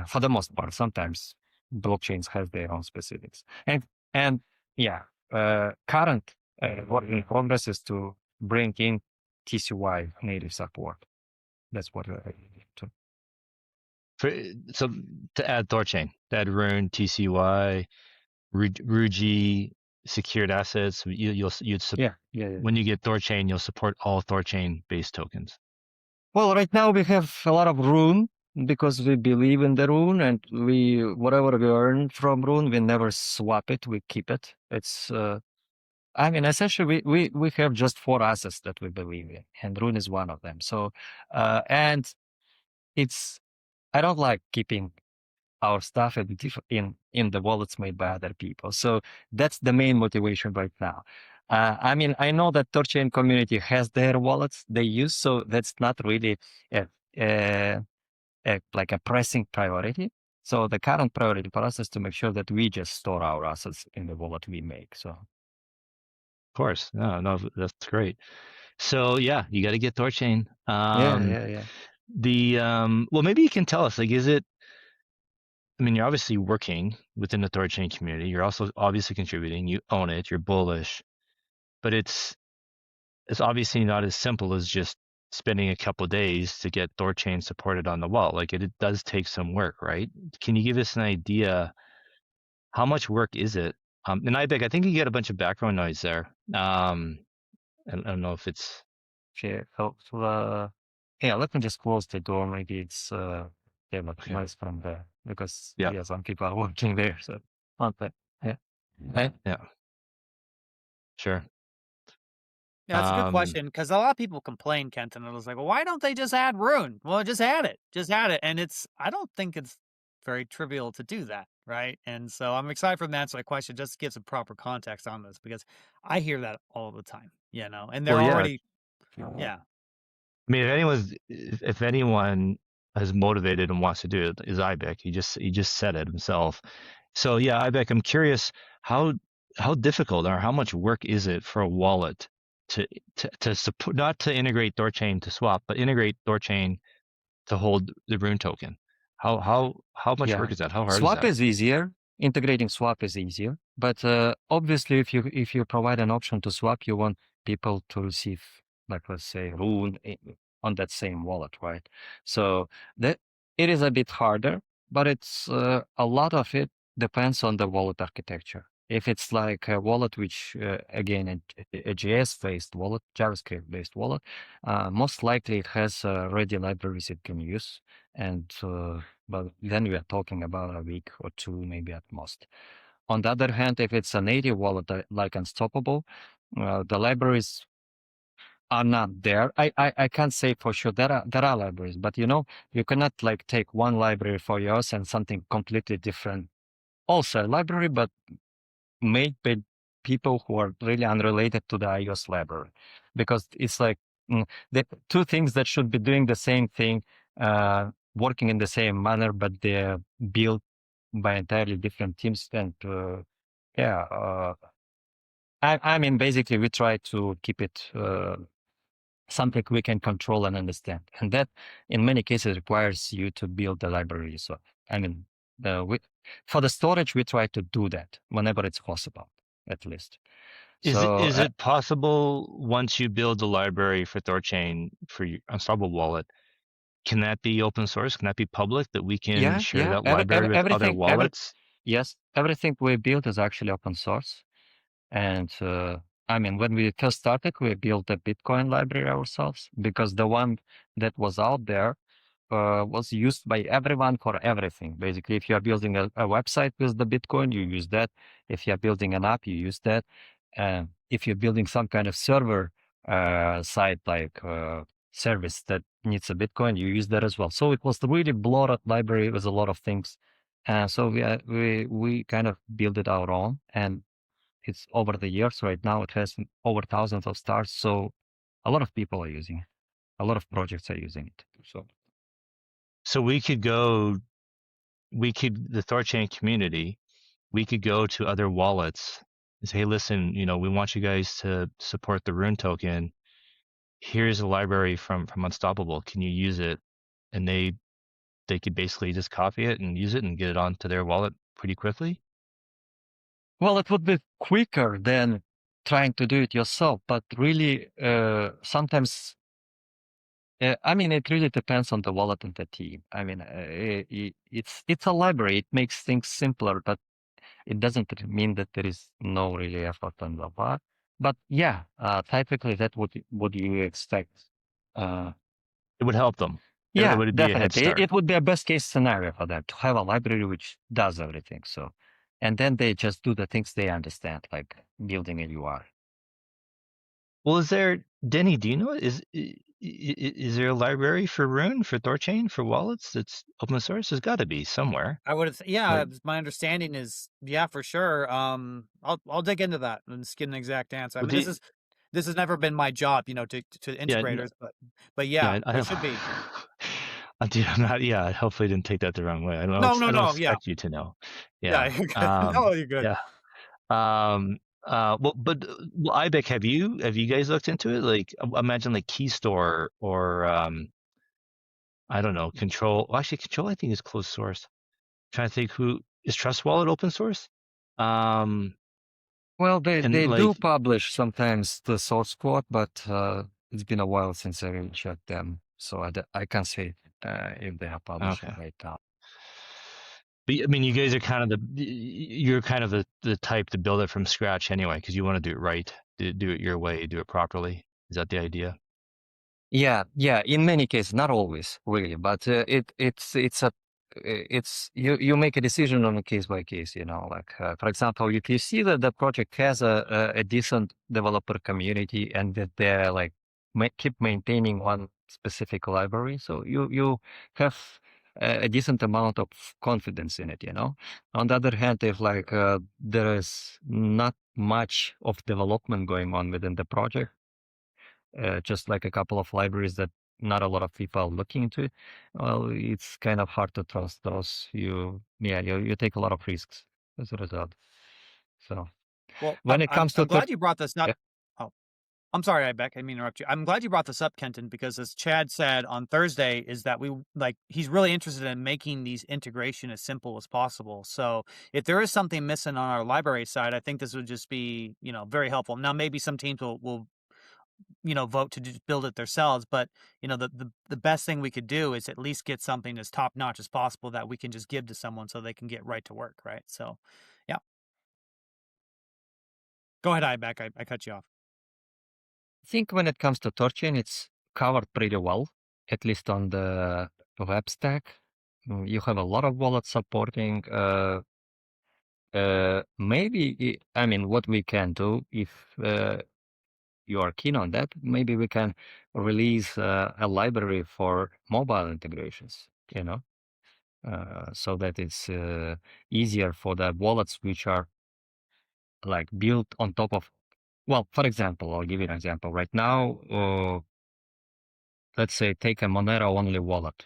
For the most part, sometimes blockchains have their own specifics, and yeah, current work in progress is to bring in TCY native support. That's what I need to. So to add THORChain, to add Rune, TCY, Ruji, secured assets. Yeah. When you get THORChain, you'll support all THORChain based tokens. Well, right now we have a lot of Rune because we believe in the Rune, and whatever we earn from Rune, we never swap it. We keep it. It's essentially we have just 4 assets that we believe in, and Rune is one of them. So and I don't like keeping our stuff in the wallets made by other people. So that's the main motivation right now. I know that THORChain community has their wallets they use, so that's not really like a pressing priority. So the current priority for us is to make sure that we just store our assets in the wallet we make. So, of course, no, that's great. So yeah, you got to get THORChain. Yeah. Well, maybe you can tell us, like, is it? I mean, you're obviously working within the THORChain community. You're also obviously contributing. You own it. You're bullish, but it's obviously not as simple as just spending a couple of days to get THORChain supported on the wallet. Like it does take some work, right? Can you give us an idea? How much work is it? And IBEC, I think you get a bunch of background noise there. I don't know if it's okay. Yeah, let me just close the door. Maybe it's noise from there because some people are working there. So, yeah, sure. Yeah, that's a good question because a lot of people complain, Kenton. And it was like, well, why don't they just add Rune? Well, just add it. And I don't think it's very trivial to do that, right? And so I'm excited for them to answer that question just to give some proper context on this because I hear that all the time, and they're already, yeah. I mean, if anyone is motivated and wants to do it, is IBEC. He just said it himself. So yeah, IBEC, I'm curious how difficult or how much work is it for a wallet to support, not to integrate THORChain to swap, but integrate THORChain to hold the Rune token? How much work is that? How hard swap is that? is easier. Integrating swap is easier, but obviously, if you provide an option to swap, you want people to receive, like, let's say, Rune on that same wallet, right? So that it is a bit harder, but it's a lot of it depends on the wallet architecture. If it's like a wallet which, again, a JS-based wallet, JavaScript-based wallet, most likely it has ready libraries it can use, and but then we are talking about a week or 2, maybe at most. On the other hand, if it's a native wallet like Unstoppable, the libraries are not there. I can't say for sure there are libraries, but you cannot like take one library for yours and something completely different. Also a library, but made by people who are really unrelated to the iOS library, because it's like the 2 things that should be doing the same thing, working in the same manner, but they're built by entirely different teams. And I mean, basically, we try to keep it something we can control and understand, and that in many cases requires you to build the library. So I mean, for the storage, we try to do that whenever it's possible, at least. Is it possible once you build the library for THORChain for your Unstoppable wallet, can that be open source? Can that be public, that we can share that library with other wallets? Yes, everything we build is actually open source. And I mean, when we first started, we built a Bitcoin library ourselves because the one that was out there was used by everyone for everything. Basically, if you are building a website with the Bitcoin, you use that. If you are building an app, you use that. If you're building some kind of server site like service that needs a Bitcoin, you use that as well. So it was the really bloated library with a lot of things. So we kind of built it our own, and it's over the years. Right now, it has over thousands of stars. So a lot of people are using it. A lot of projects are using it. So the THORChain community, we could go to other wallets and say, hey, listen, we want you guys to support the Rune token. Here's a library from Unstoppable. Can you use it? And they could basically just copy it and use it and get it onto their wallet pretty quickly. Well, it would be quicker than trying to do it yourself, but really, sometimes, I mean, it really depends on the wallet and the team. I mean, it's a library. It makes things simpler, but it doesn't mean that there is no really effort on the part. But yeah, typically that what you expect. It would help them. It Yeah, would be a head definitely. start. It would be a best case scenario for them to have a library which does everything. So, and then they just do the things they understand, like building a UI. Well, is there, Denny, do you know, is there a library for Rune, for THORChain, for wallets that's open source? There's got to be somewhere. I would, yeah. Like, My understanding is, yeah, for sure. I'll dig into that and just get an exact answer. I well, mean, this has never been my job, to yeah, integrators, but yeah, I there don't. should be. Dude, I'm not. Yeah, hopefully I didn't take that the wrong way. No, no, I don't no. Yeah, expect you to know. yeah. Yeah. You're good. No, you're good. Yeah. Well, but well, IBEC, have you guys looked into it? Like, imagine like Keystore or I don't know, Control. Well, actually, Control I think is closed source. Trying to think, who is Trust Wallet open source? Well, they And like, do publish sometimes the source code, but it's been a while since I really checked them, so I can't say if they are publishing okay. right now. But I mean, you guys are kind of you're kind of the type to build it from scratch anyway, because you want to do it right, do it your way, do it properly. Is that the idea? Yeah, yeah. In many cases, not always, really, but it's you make a decision on a case by case. Like for example, if you see that the project has a decent developer community and that they're like keep maintaining one specific library, so you have a decent amount of confidence in it. On the other hand, if like there is not much of development going on within the project, just like a couple of libraries that not a lot of people are looking into, well, it's kind of hard to trust those. You take a lot of risks as a result. So Well, when it comes to I'm glad you brought this up. yeah, Oh, I'm sorry, Beck. I didn't mean to interrupt you. I'm glad you brought this up, Kenton, because as Chad said on Thursday, is that he's really interested in making these integration as simple as possible. So if there is something missing on our library side, I think this would just be, very helpful. Now, maybe some teams will vote to just build it themselves, but the best thing we could do is at least get something as top notch as possible that we can just give to someone so they can get right to work, right? So, yeah. Go ahead, Beck. I cut you off. I think when it comes to THORChain, it's covered pretty well, at least on the web stack. You have a lot of wallets supporting. Maybe I mean, what we can do if you are keen on that, maybe we can release a library for mobile integrations, so that it's easier for the wallets which are like built on top of, well, for example, I'll give you an example. Right now, let's say take a Monero only wallet,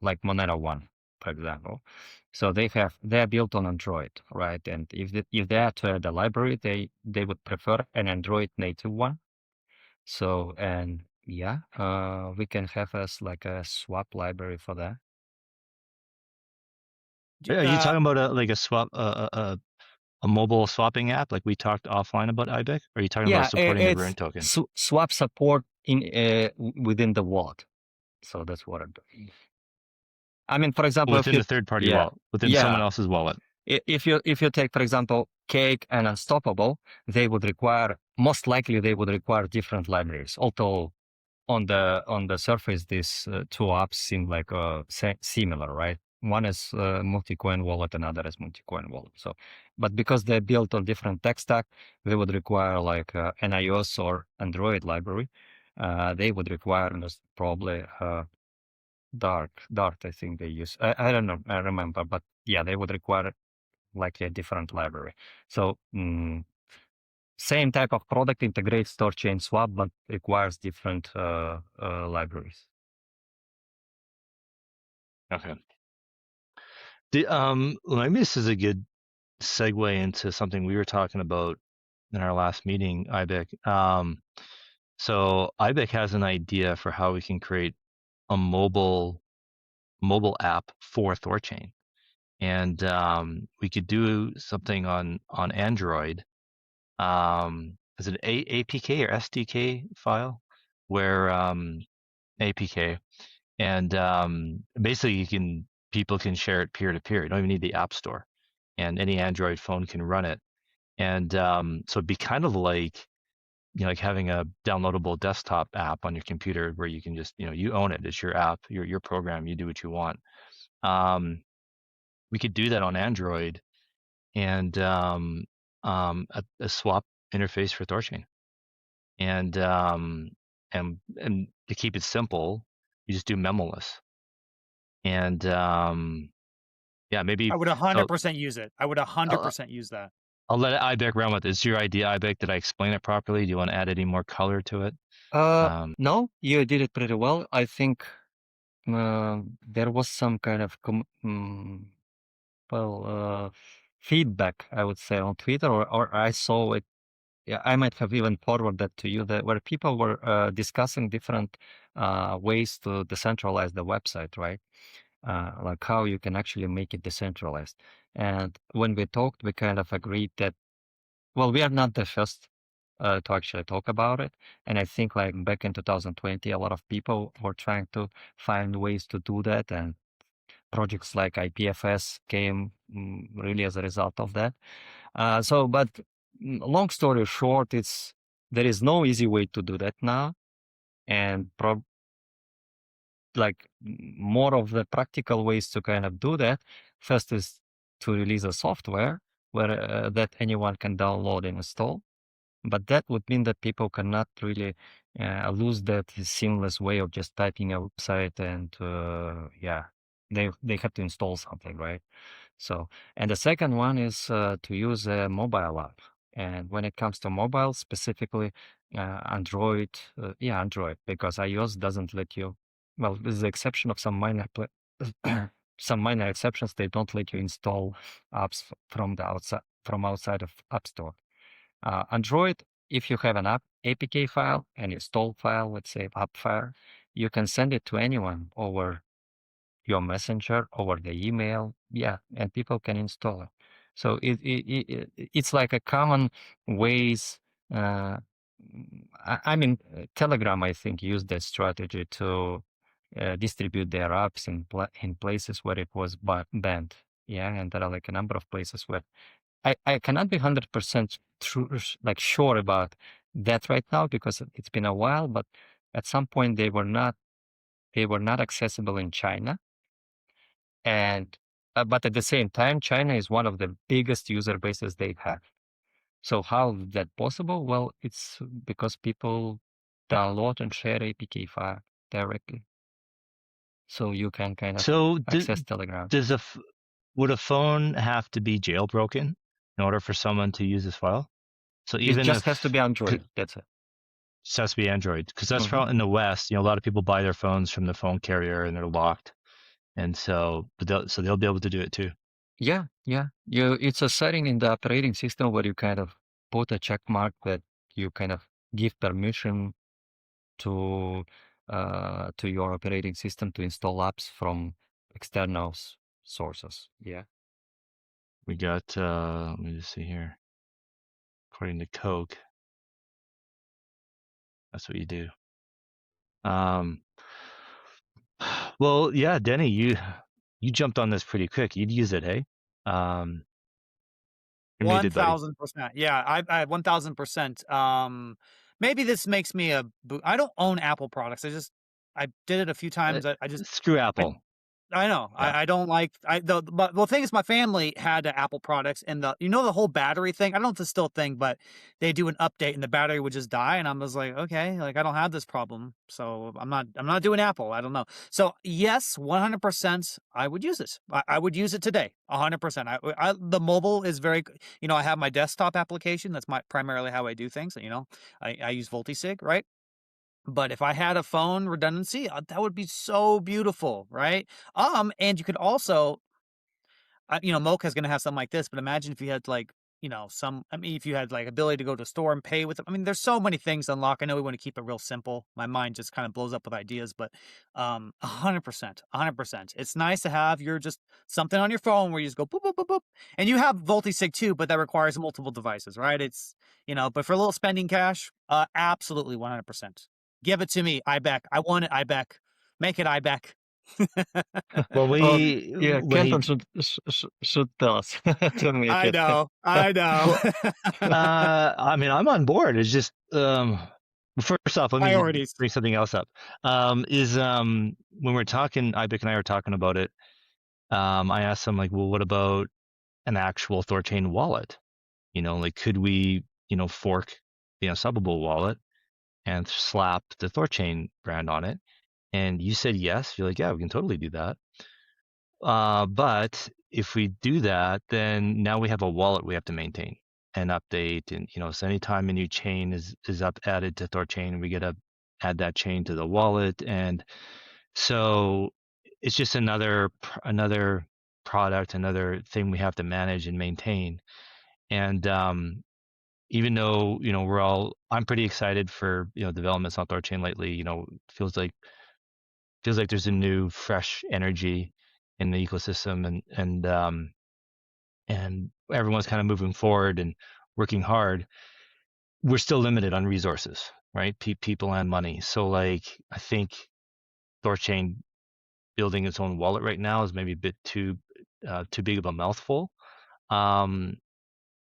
like Monero One, for example. So they're built on Android, right? And if they are to add a library, they would prefer an Android native one. So, and yeah, we can have as like a swap library for that. Are you talking about a swap, a mobile swapping app like we talked offline about IBEC? Or are you talking about supporting the Rune It's token? swap support in within the wallet. So that's what I'm doing. I mean, for example, Within the third-party wallet, within someone else's wallet. If you take, for example, Cake and Unstoppable, most likely they would require different libraries. Although on the surface, these two apps seem like similar, right? One is multi-coin wallet, another is multi-coin wallet. So, but because they're built on different tech stack, they would require like an iOS or Android library. They would require probably Dart, I think they use. I don't know, I remember, but yeah, they would require likely a different library. So same type of product integrates THORChain swap, but requires different libraries. Okay. Maybe this is a good segue into something we were talking about in our last meeting, IBEC. So IBEC has an idea for how we can create a mobile app for THORChain. And we could do something on Android. Is it APK or SDK file? Where APK, and basically people can share it peer to peer. You don't even need the app store. and any Android phone can run it. And so it'd be kind of like, like having a downloadable desktop app on your computer where you can just, you own it. It's your app, your program. You do what you want. We could do that on Android, and a swap interface for THORChain. And and to keep it simple, you just do memoless. And yeah, maybe. I would So 100% use it. I would I'll, 100% use that. I'll let Ibek run with it. It's your idea, Ibek. Did I explain it properly? Do you want to add any more color to it? No, you did it pretty well. I think there was some kind of feedback, I would say, on Twitter, or I saw it. Yeah, I might have even forwarded that to you, that where people were discussing different ways to decentralize the website, right? Like how you can actually make it decentralized. And when we talked, we kind of agreed that, well, we are not the first to actually talk about it. And I think like back in 2020, a lot of people were trying to find ways to do that. And projects like IPFS came really as a result of that. But long story short, there is no easy way to do that now. And more of the practical ways to kind of do that, first is to release a software where that anyone can download and install. But that would mean that people cannot really lose that seamless way of just typing a website and they have to install something, right? So, and the second one is to use a mobile app. And when it comes to mobile, specifically Android, Android, because iOS doesn't let you. Well, with the exception of some minor some minor exceptions, they don't let you install apps from outside of App Store. Android, if you have an APK file, an install file, let's say app file, you can send it to anyone over your messenger, over the email, and people can install it. So it's like a common ways. Telegram, I think, used that strategy to distribute their apps in places where it was banned. Yeah, and there are like a number of places where I cannot be 100% true, like sure about that right now because it's been a while. But at some point they were not accessible in China, and but at the same time, China is one of the biggest user bases they have. So how is that possible? Well, it's because people download and share APK file directly, so you can kind of So access Telegram. would a phone have to be jailbroken in order for someone to use this file? So even It just if has to be Android. That's it. It has to be Android, because that's in the West. A lot of people buy their phones from the phone carrier and they're locked, and so they'll be able to do it too. Yeah. It's a setting in the operating system where you kind of put a check mark that you kind of give permission to your operating system to install apps from external sources. Yeah. We got let me just see here. According to Coke, that's what you do. Well, yeah, Denny, you jumped on this pretty quick. You'd use it, hey? You're muted, buddy. 1,000%. Yeah, I 1,000%. Maybe this makes me I don't own Apple products. I did it a few times. I just screw Apple. I know. Yeah. I don't like but the thing is, my family had Apple products, and the whole battery thing. I don't know if it's still a thing, but they do an update and the battery would just die, and I was like, okay, like I don't have this problem, so I'm not doing Apple. I don't know. So yes, 100%, I would use it. I would use it today, 100%. The mobile is very, I have my desktop application. That's primarily how I do things. I use Voltisig, right? But if I had a phone redundancy, that would be so beautiful, right? And you could also, Mocha is going to have something like this, but imagine if you had if you had like ability to go to a store and pay with them. I mean, there's so many things to unlock. I know we want to keep it real simple. My mind just kind of blows up with ideas, but 100%, 100%. It's nice to have just something on your phone where you just go boop, boop, boop, boop. And you have Voltisig too, but that requires multiple devices, right? It's, but for a little spending cash, absolutely 100%. Give it to me, Ibek. I want it, Ibek. Make it Ibek. Well, Well, yeah, when Kenton he should tell us to make I it. know. I know. well, I mean, I'm on board. It's just first off, let me just Priorities. bring something else up. Is when we're talking, Ibik and I were talking about it. I asked him like, well, what about an actual THORChain wallet? Like, could we, fork the Unsubbable wallet and slap the THORChain brand on it? And you said yes. You're like, yeah, we can totally do that. But if we do that, then now we have a wallet we have to maintain and update. And, so anytime a new chain is added to THORChain, we get to add that chain to the wallet. And so it's just another product, another thing we have to manage and maintain. And even though, I'm pretty excited for, developments on THORChain lately, feels like there's a new fresh energy in the ecosystem, and everyone's kind of moving forward and working hard. We're still limited on resources, right? People and money. So like, I think THORChain building its own wallet right now is maybe a bit too big of a mouthful. Um,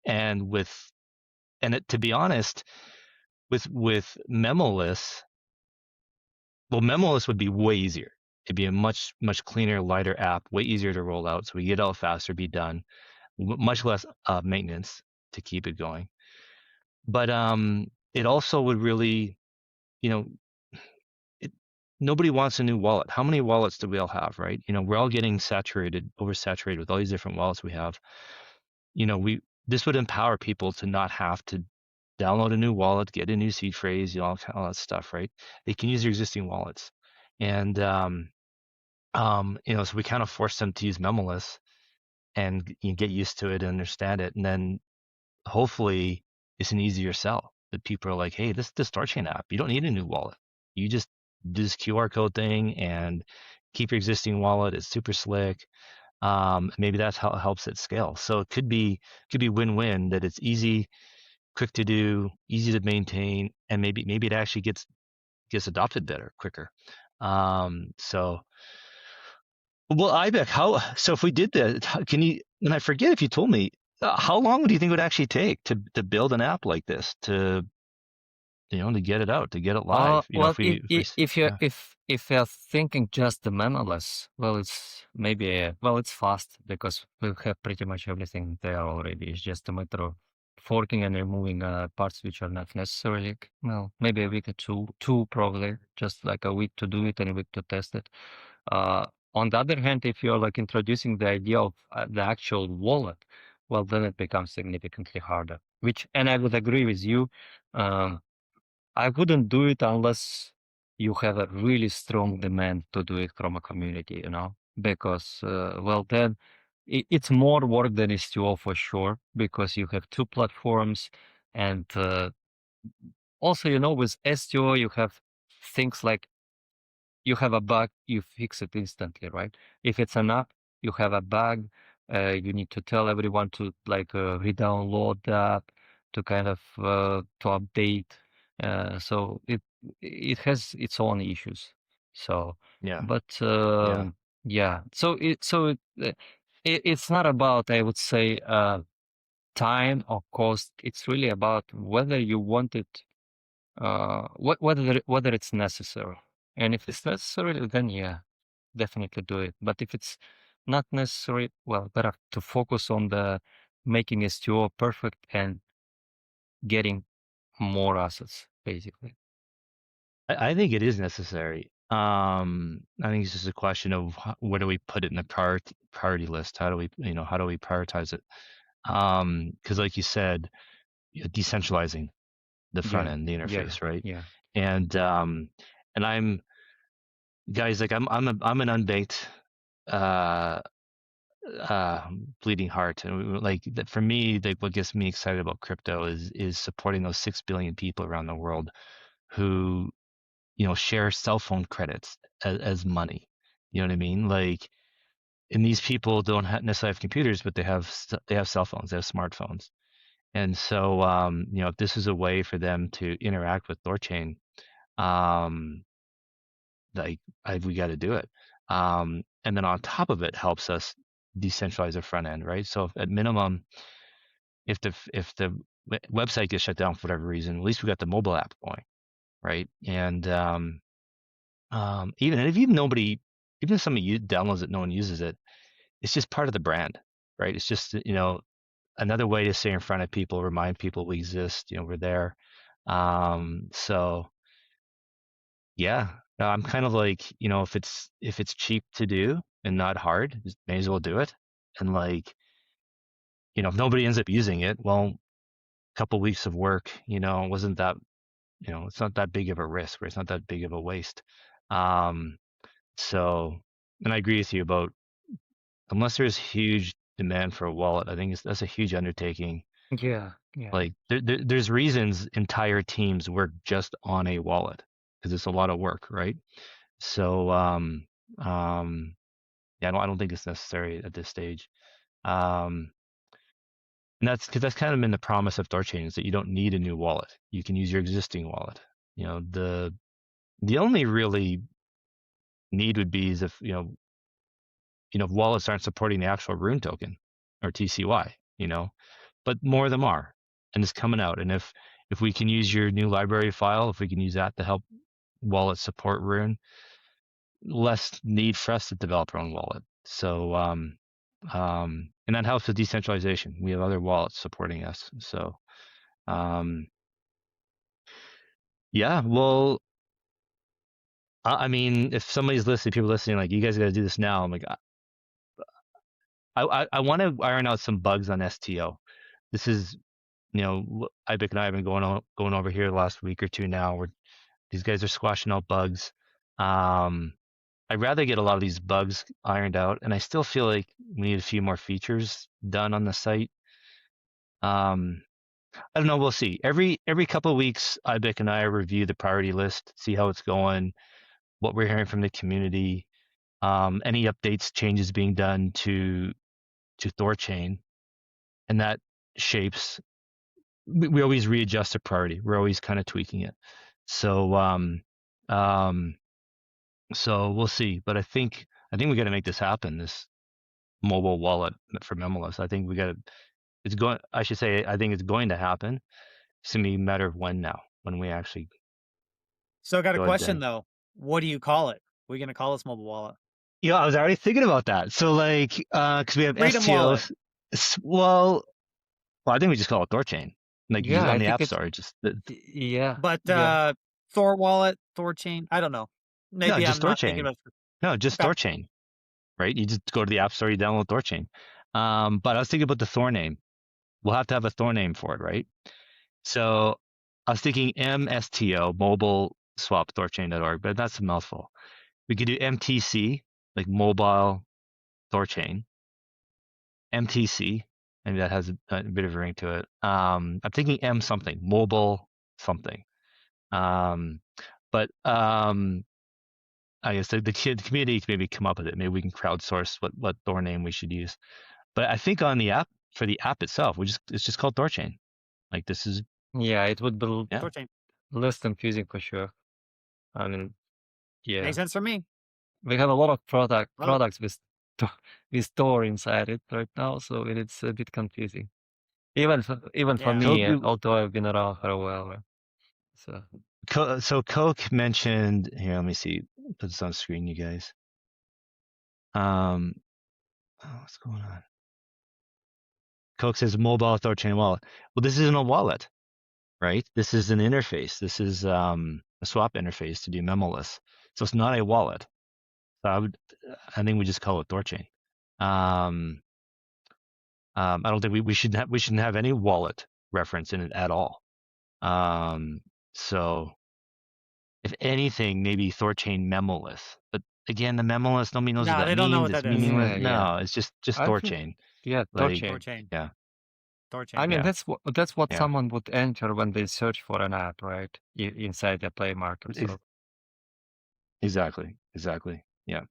and to be honest, with memoless, well, memoless would be way easier. It'd be a much cleaner, lighter app, way easier to roll out. So we get out faster, be done, much less maintenance to keep it going. But it also would really, you know, nobody wants a new wallet. How many wallets do we all have, right? We're all getting oversaturated with all these different wallets we have. This would empower people to not have to download a new wallet, get a new seed phrase, all that stuff, right? They can use their existing wallets. And so we kind of force them to use memoless and get used to it and understand it. And then hopefully it's an easier sell that people are like, hey, this THORChain app, you don't need a new wallet. You just do this QR code thing and keep your existing wallet. It's super slick. Maybe that's how it helps it scale. So it could be win-win, that it's easy, quick to do, easy to maintain, and maybe it actually gets adopted better, quicker. Well, Ibek, so if we did that, can you, and I forget if you told me, how long do you think it would actually take to build an app like this, to get it out, to get it live? Well, Yeah. if you're thinking just the memoless, well, it's fast because we have pretty much everything there already. It's just a matter of forking and removing parts which are not necessarily. Well, maybe a week or two probably, just like a week to do it and a week to test it. On the other hand, if you're like introducing the idea of the actual wallet, well, then it becomes significantly harder. And I would agree with you. I wouldn't do it unless you have a really strong demand to do it from a community, because, well, then it's more work than STO for sure, because you have two platforms. And also, with STO, you have things like you have a bug, you fix it instantly, right? If it's an app, you have a bug, you need to tell everyone to re-download the app, to kind of to update. So it has its own issues. So, Yeah. but Yeah. yeah. So it's not about, I would say, time or cost. It's really about whether you want it, whether it's necessary. And if it's necessary, then yeah, definitely do it. But if it's not necessary, well, better to focus on the making STO perfect and getting more assets, basically. I think it is necessary. I think it's just a question of where do we put it in the priority list? How do we prioritize it? Because like you said, decentralizing the front end, the interface, right? Yeah. And I'm, guys, like I'm an unbanked bleeding heart, and like that for me, like what gets me excited about crypto is supporting those 6 billion people around the world who share cell phone credits as money. You know what I mean? Like, and these people don't necessarily have computers, but they have cell phones, they have smartphones. And so, if this is a way for them to interact with THORChain, like we got to do it. And then on top of it helps us decentralize the front end, right? So at minimum, if the website gets shut down for whatever reason, at least we got the mobile app going, right? And even if somebody downloads it, no one uses it, it's just part of the brand, right? It's just another way to stay in front of people, remind people we exist, we're there. So yeah, no, I'm kind of like, if it's cheap to do and not hard, just may as well do it. And like, if nobody ends up using it, well, a couple weeks of work, wasn't that, it's not that big of a risk, or it's not that big of a waste. So, and I agree with you about, unless there's huge demand for a wallet, I think that's a huge undertaking. Yeah. Like there's reasons entire teams work just on a wallet, because it's a lot of work, right? So yeah, I don't think it's necessary at this stage. And that's because that's kind of been the promise of THORChain, is that you don't need a new wallet. You can use your existing wallet. The only really need would be is if wallets aren't supporting the actual Rune token or TCY, but more of them are, and it's coming out. And if we can use your new library file, if we can use that to help wallets support Rune, less need for us to develop our own wallet. So and that helps with decentralization. We have other wallets supporting us. So yeah, well, I mean, if somebody's listening, people listening, like, you guys got to do this now. I'm like, I want to iron out some bugs on STO. This is, Ibik and I have been going over here the last week or two now, where these guys are squashing out bugs. I'd rather get a lot of these bugs ironed out, and I still feel like we need a few more features done on the site. I don't know. We'll see. Every couple of weeks, Ibik and I review the priority list, see how it's going, what we're hearing from the community, any updates, changes being done to THORChain, and that shapes. We always readjust the priority. We're always kind of tweaking it. So so we'll see. But I think we got to make this happen. This mobile wallet for Memless. I think we got to. It's going. I should say. I think it's going to happen. It's gonna be a matter of when now. When we actually. So I got a question though. What do you call it? We're gonna call this mobile wallet. Yeah, I was already thinking about that. So like, because we have Freedom STO. wallet. Well, I think we just call it THORChain. Like, Yeah, on the App Store. Yeah. But Thor wallet, THORChain. I don't know. Maybe just I'm not THORChain. thinking about. No, just THORChain. Right? You just go to the App Store, you download THORChain. But I was thinking about the Thor name. We'll have to have a Thor name for it, right? So I was thinking MSTO, mobile swap THORChain.org, but that's a mouthful. We could do MTC, like mobile THORChain. MTC, and that has a bit of a ring to it. I'm thinking M something, mobile something. But I guess the community can maybe come up with it. Maybe we can crowdsource what Thor name we should use. But I think on the app, for the app itself, it's just called THORChain. Like, this is. Yeah, it would be THORChain. less confusing for sure. I mean, yeah. Makes sense for me. We have a lot of products with Thor inside it right now, so it's a bit confusing. Even for me, although I've been around for a while. So Coke mentioned here. Let me see. Put this on screen, you guys. What's going on? Coke says mobile THORChain wallet. Well, this isn't a wallet, right? This is an interface. This is a swap interface to do memoless. So it's not a wallet. So I think we just call it THORChain. I don't think we shouldn't have any wallet reference in it at all. So if anything, maybe THORChain memoless. But again, the memoless, nobody knows what that means. They don't know what it's that is. meaningless. Yeah. No, it's just THORChain. Yeah, THORChain. Yeah. THORChain. I mean, that's what Yeah. someone would enter when they search for an app, right? Inside the Play Market. So. Exactly. Yeah.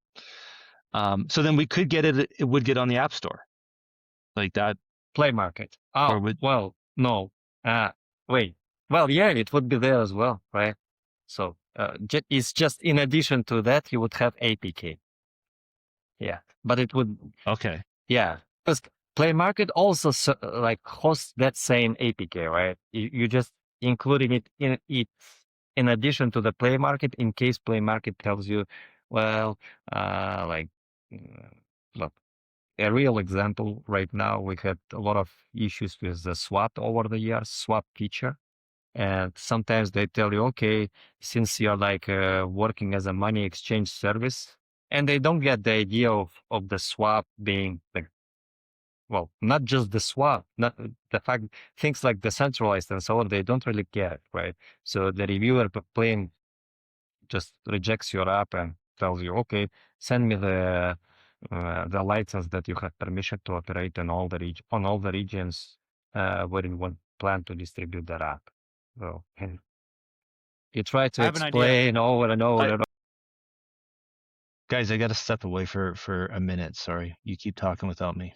So then we could get it. It would get on the App Store, like that. Play Market. Oh, well, no. Wait. Well, yeah, it would be there as well, right? So it's just in addition to that, you would have APK. Yeah, but it would. Okay. Yeah, because Play Market also like hosts that same APK, right? You just including it in addition to the Play Market in case Play Market tells you, well, like, look, a real example right now, we had a lot of issues with the swap over the years, swap feature. And sometimes they tell you, okay, since you're like working as a money exchange service, and they don't get the idea of the swap being like, well, not just the swap, not the fact, things like decentralized and so on, they don't really get, right? So the reviewer playing just rejects your app and tells you, okay, send me the license that you have permission to operate in all the on all the regions where you want plan to distribute that app. So you try to I have an idea. explain over and over and over. Guys, I got to step away for a minute. Sorry, you keep talking without me.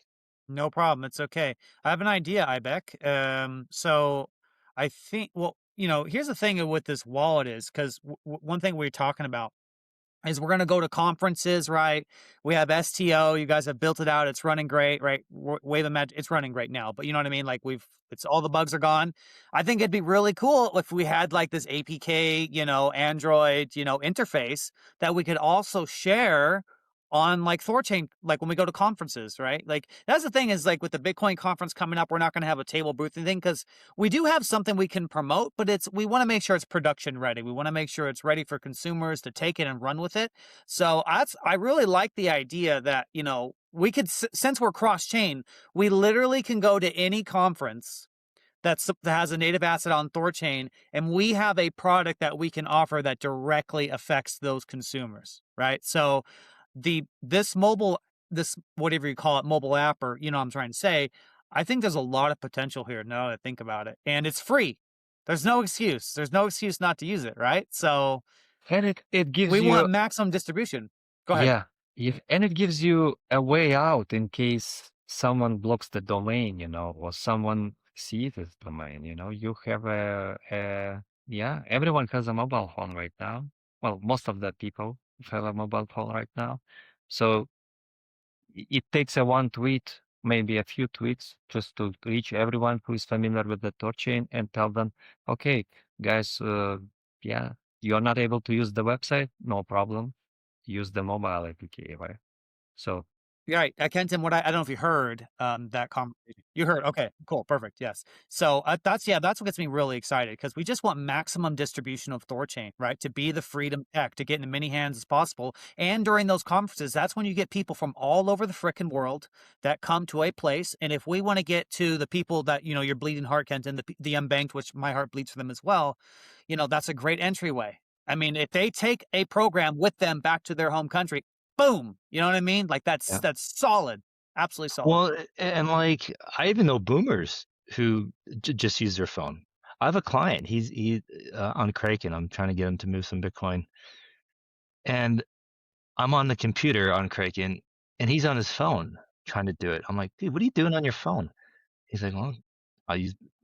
No problem. It's okay. I have an idea, Ibec. So I think, well, here's the thing with this wallet is because one thing we were talking about is we're going to go to conferences, right? We have STO. You guys have built it out. It's running great, right? Wave of Magic. It's running great now, but you know what I mean? Like it's all the bugs are gone. I think it'd be really cool if we had like this APK, Android, interface that we could also share on like THORChain, like when we go to conferences, right? Like that's the thing is like with the Bitcoin conference coming up, we're not going to have a table booth thing because we do have something we can promote, but we want to make sure it's production ready. We want to make sure it's ready for consumers to take it and run with it. So I really like the idea that, we could, since we're cross chain, we literally can go to any conference that has a native asset on THORChain, and we have a product that we can offer that directly affects those consumers, right? So this whatever you call it, mobile app, or I'm trying to say, I think there's a lot of potential here now that I think about it, and it's free. There's no excuse. There's no excuse not to use it, right? So, And it gives we you want maximum distribution. Go ahead. and it gives you a way out in case someone blocks the domain, or someone sees this domain. You have everyone has a mobile phone right now. Well, most of the people have a mobile phone right now. So it takes a one tweet, maybe a few tweets, just to reach everyone who is familiar with the THORChain and tell them, okay, guys, you're not able to use the website, no problem. Use the mobile APK, right? So Right. Kenton, I don't know if you heard that conversation. You heard. Okay, cool. Perfect. Yes. So that's what gets me really excited because we just want maximum distribution of THORChain, right? To be the freedom tech, to get in as many hands as possible. And during those conferences, that's when you get people from all over the frickin' world that come to a place. And if we want to get to the people that, your bleeding heart, Kenton, the unbanked, which my heart bleeds for them as well, that's a great entryway. I mean, if they take a program with them back to their home country, boom. You know what I mean? Like that's solid. Absolutely solid. Well, and like I even know boomers who just use their phone. I have a client. He on Kraken. I'm trying to get him to move some Bitcoin, and I'm on the computer on Kraken, and he's on his phone trying to do it. I'm like, dude, what are you doing on your phone? He's like, well,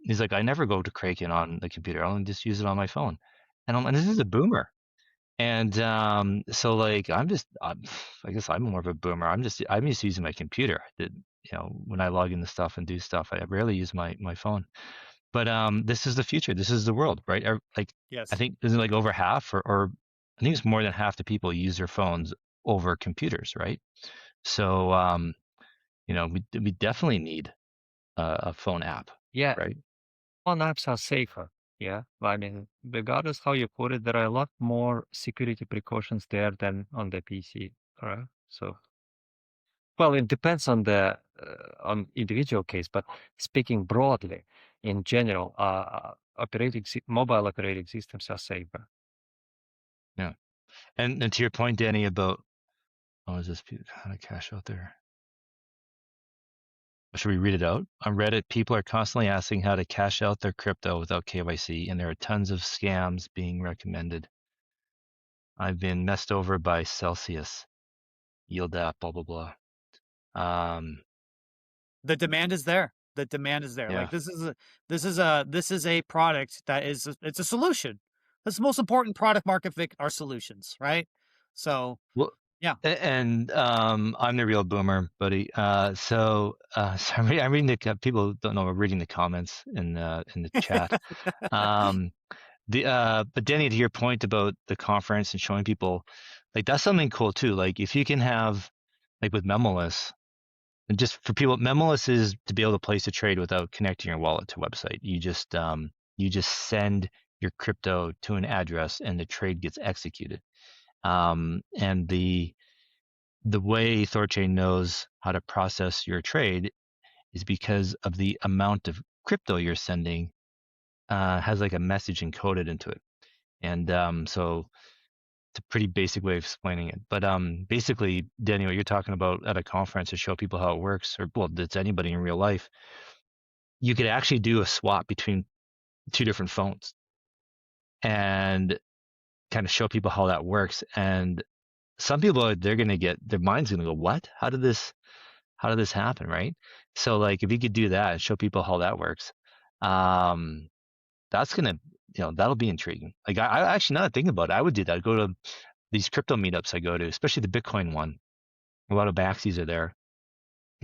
He's like, I never go to Kraken on the computer. I'll just use it on my phone. And this is a boomer. And so like I guess I'm more of a boomer. I'm used to using my computer. When I log into stuff and do stuff, I rarely use my phone. But this is the future. This is the world, right? Like Yes. I think isn't it like over half or I think it's more than half the people use their phones over computers, right? So we definitely need a phone app. yeah, Right. phone apps are safer. Yeah, I mean, regardless how you put it, there are a lot more security precautions there than on the PC. Right? So, well, it depends on the on individual case, but speaking broadly, in general, mobile operating systems are safer. Yeah, and to your point, Danny, about is this how to cash out there? Should we read it out? On Reddit, people are constantly asking how to cash out their crypto without KYC, and there are tons of scams being recommended. I've been messed over by Celsius, Yield app, blah blah blah. The demand is there. The demand is there. Yeah. Like this is a product that it's a solution. That's the most important product market fit are solutions, right? So Well, Yeah. And I'm the real boomer, buddy. So I'm reading people don't know. We're reading the comments in the chat. Um, but Denny, to your point about the conference and showing people, like that's something cool too. Like if you can have, like with Memoless, and just for people, Memoless is to be able to place a trade without connecting your wallet to a website. You just send your crypto to an address and the trade gets executed. And the way THORChain knows how to process your trade is because of the amount of crypto you're sending has like a message encoded into it. And so it's a pretty basic way of explaining it. But basically, Danny, what you're talking about at a conference to show people how it works, or well, it's anybody in real life, you could actually do a swap between two different phones and kind of show people how that works. And some people, they're going to get, their mind's going to go, what? How did this happen? Right. So like, if you could do that and show people how that works, um, that's going to, that'll be intriguing. Like I actually, now that I think about it, I would do that. I'd go to these crypto meetups I go to, especially the Bitcoin one. A lot of backsies are there.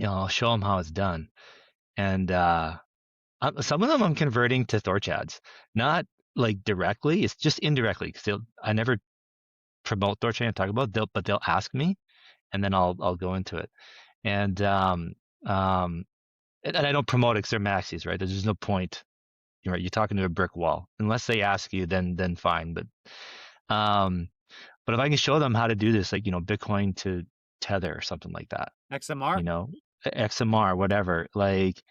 I'll show them how it's done. And some of them I'm converting to THORChads, not like directly. It's just indirectly because I never promote THORChain and talk about it, but they'll ask me, and then I'll go into it. And and I don't promote it because they're maxis, right? There's just no point. You're talking to a brick wall. Unless they ask you, then fine. Um, but if I can show them how to do this, like Bitcoin to Tether or something like that, XMR. XMR, whatever. Like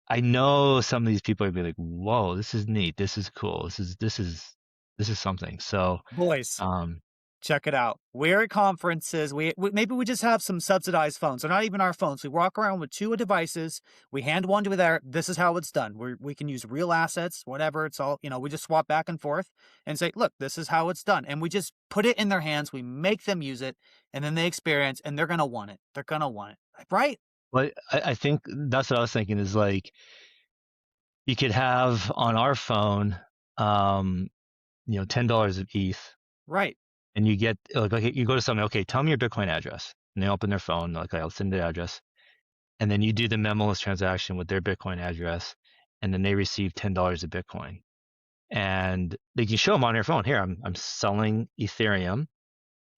I know some of these people would be like, "Whoa, this is neat. This is cool. This is something." So, Boys, um, check it out. We're at conferences. Maybe we just have some subsidized phones. They're not even our phones. We walk around with two devices. We hand one to there. This is how it's done. We can use real assets, whatever. It's all, we just swap back and forth and say, look, this is how it's done. And we just put it in their hands. We make them use it, and then they experience, and they're going to want it. They're going to want it. Right? but I think that's what I was thinking is like you could have on our phone, $10 of ETH, Right. and you get like okay, you go to someone, okay, tell me your Bitcoin address, and they open their phone, like I'll send the address, and then you do the memoless transaction with their Bitcoin address, and then they receive $10 of Bitcoin, and they can show them on their phone. Here, I'm selling Ethereum,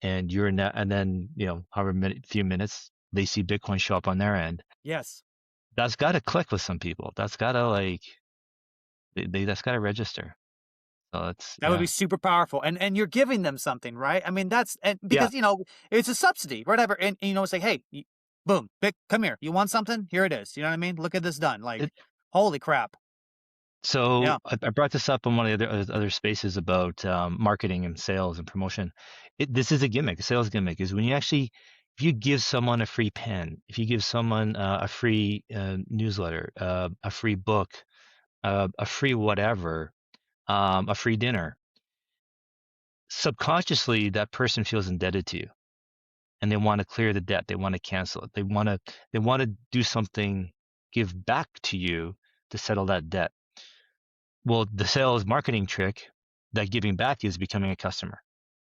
and and then however few minutes they see Bitcoin show up on their end. Yes. That's got to click with some people. That's got to like that's got to register. So that would be super powerful. And you're giving them something, right? I mean, because, it's a subsidy, whatever. And say, hey, boom, come here. You want something? Here it is. You know what I mean? Look at this done. Like, holy crap. So yeah. I brought this up in one of the other spaces about marketing and sales and promotion. This is a gimmick. A sales gimmick is when if you give someone a free pen, if you give someone a free newsletter, a free book, a free whatever, a free dinner, subconsciously that person feels indebted to you, and they want to clear the debt. They want to cancel it. They want to do something, give back to you to settle that debt. Well, the sales marketing trick that giving back is becoming a customer.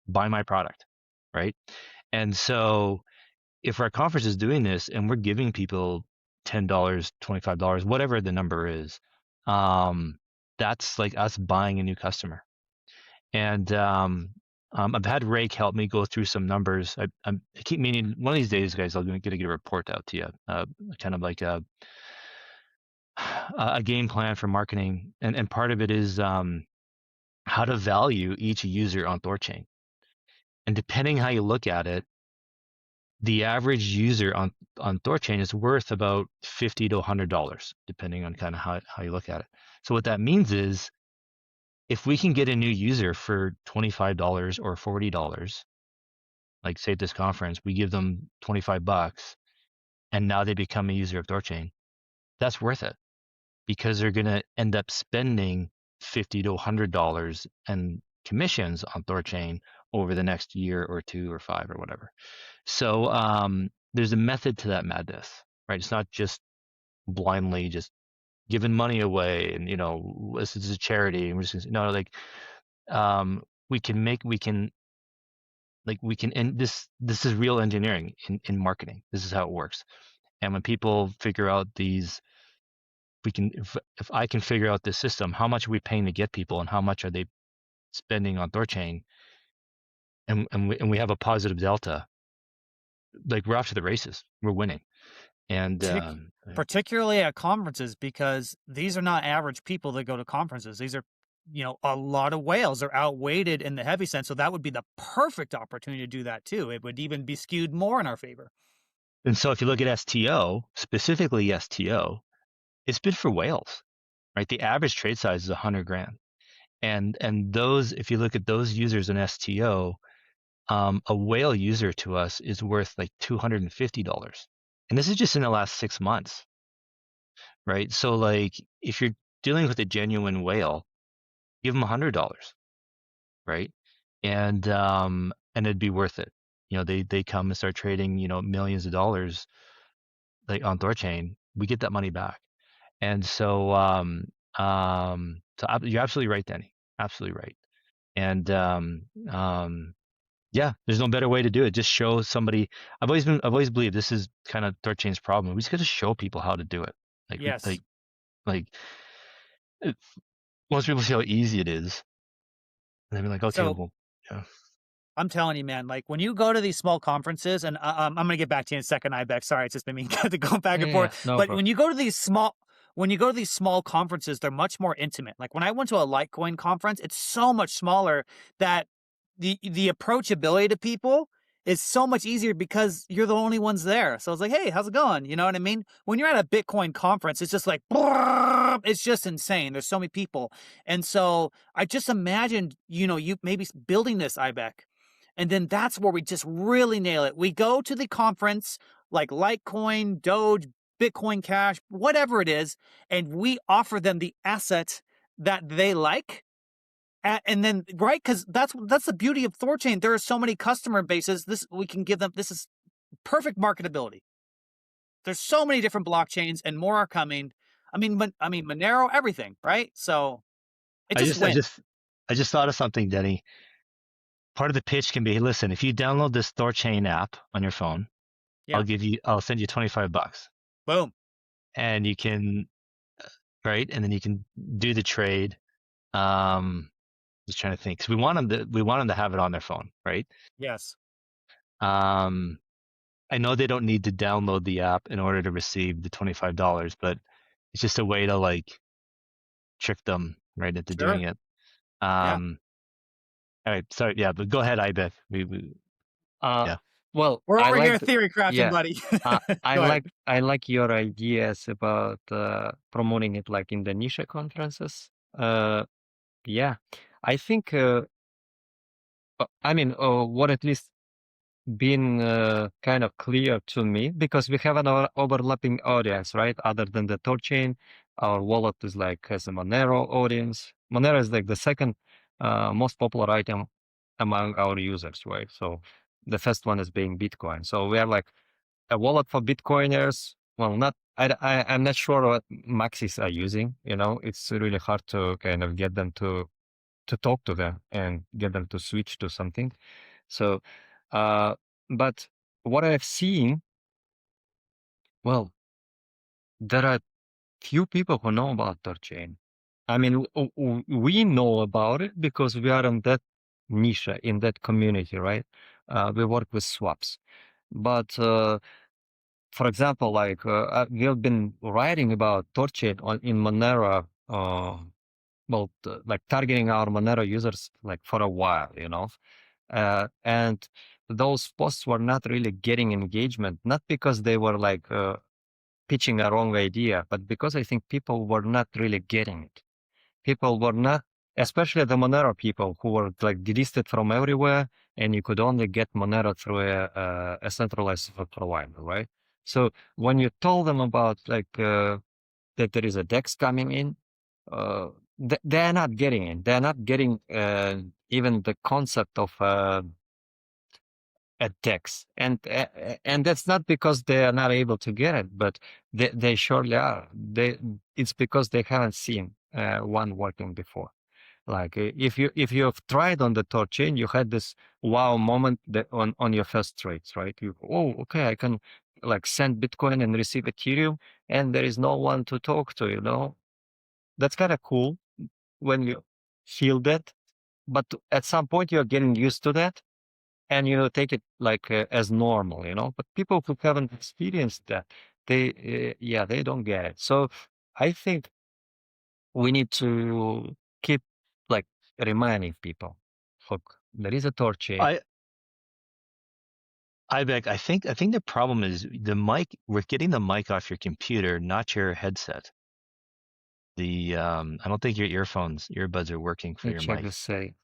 Buy my product, right? And so if our conference is doing this and we're giving people $10, $25, whatever the number is, that's like us buying a new customer. And I've had Rake help me go through some numbers. I keep meaning one of these days, guys, I'm going to get a report out to you, kind of like a game plan for marketing. And part of it is how to value each user on THORChain. And depending how you look at it, the average user on THORChain is worth about $50 to $100, depending on kind of how you look at it. So what that means is if we can get a new user for $25 or $40, like say at this conference, we give them $25 and now they become a user of THORChain, that's worth it because they're going to end up spending $50 to $100 and commissions on THORChain over the next year or 2 or 5 or whatever. So there's a method to that madness, right? It's not just blindly just giving money away and this is a charity and we're just like we can like we can, and this is real engineering in marketing. This is how it works. And when people figure out these, we can, if I can figure out this system, how much are we paying to get people and how much are they spending on THORChain, and we have a positive delta, like we're off to the races. We're winning. And particularly at conferences, because these are not average people that go to conferences. These are, a lot of whales. Are outweighted in the heavy sense, so that would be the perfect opportunity to do that too. It would even be skewed more in our favor. And so if you look at STO, specifically STO, it's bid for whales, right? The average trade size is 100 grand. And those, if you look at those users in STO, a whale user to us is worth like $250. And this is just in the last 6 months, right? So like if you're dealing with a genuine whale, give them $100, right? And it'd be worth it. They come and start trading, millions of dollars like on THORChain. We get that money back. And so you're absolutely right, Danny. Absolutely right. And yeah, there's no better way to do it. Just show somebody. I've always believed this is kind of THORChain's problem. We just got to show people how to do it. Like, yes. Most people see how easy it is, and they'll be like, okay, well, yeah. I'm telling you, man, like when you go to these small conferences, and I'm going to get back to you in a second, Ibex. Sorry, it's just been me to go back and forth. No but problem. when you go to these small conferences, they're much more intimate. Like when I went to a Litecoin conference, it's so much smaller that the approachability to people is so much easier because you're the only ones there. So it's like, hey, how's it going? You know what I mean? When you're at a Bitcoin conference, it's just like, it's just insane. There's so many people. And so I just imagined, you maybe building this, Ibex. And then that's where we just really nail it. We go to the conference like Litecoin, Doge, Bitcoin Cash, whatever it is, and we offer them the asset that they like. And then, right, because that's the beauty of THORChain. There are so many customer bases. We can give them. This is perfect marketability. There's so many different blockchains, and more are coming. I mean, Monero, everything, right? So it just I just thought of something, Denny. Part of the pitch can be, listen, if you download this THORChain app on your phone, yeah. I'll send you $25. Boom. And you can, right? And then you can do the trade. Just trying to think, because we want them to have it on their phone, right? Yes. I know they don't need to download the app in order to receive the $25, but it's just a way to like trick them right into doing it. All right, sorry, yeah, but go ahead, Ibeck. Yeah. Well, we're over here theory crafting, buddy. I like your ideas about promoting it like in the niche conferences. Yeah, I think. What at least been kind of clear to me, because we have an overlapping audience, right? Other than the THORChain, our wallet is like has a Monero audience. Monero is like the second most popular item among our users, right? So the first one is being Bitcoin. So we are like a wallet for Bitcoiners. Well, I'm not sure what maxis are using. It's really hard to kind of get them to talk to them and get them to switch to something. So, but what I've seen, well, there are few people who know about THORChain. I mean, we know about it because we are in that niche, in that community, right? We work with swaps. But, for example, like we've been writing about THORChain in Monero, like targeting our Monero users like for a while, and those posts were not really getting engagement, not because they were like pitching a wrong idea, but because I think people were not really getting it. People were not, especially the Monero people who were like delisted from everywhere, and you could only get Monero through a centralized provider, right? So when you told them about like that there is a DEX coming in, they're not getting it. They're not getting even the concept of a DEX, and that's not because they are not able to get it, but they surely are. It's because they haven't seen one working before. Like if you have tried on the THORChain, you had this wow moment that on your first trades, right? You okay, I can like send Bitcoin and receive Ethereum, and there is no one to talk to. That's kind of cool when you feel that. But at some point, you're getting used to that, and take it like as normal. But people who haven't experienced that, they don't get it. So I think we need to keep like reminding people, look, there is a THORChain. I think the problem is the mic. We're getting the mic off your computer, not your headset. I don't think your earbuds are working for your Check mic. the setting.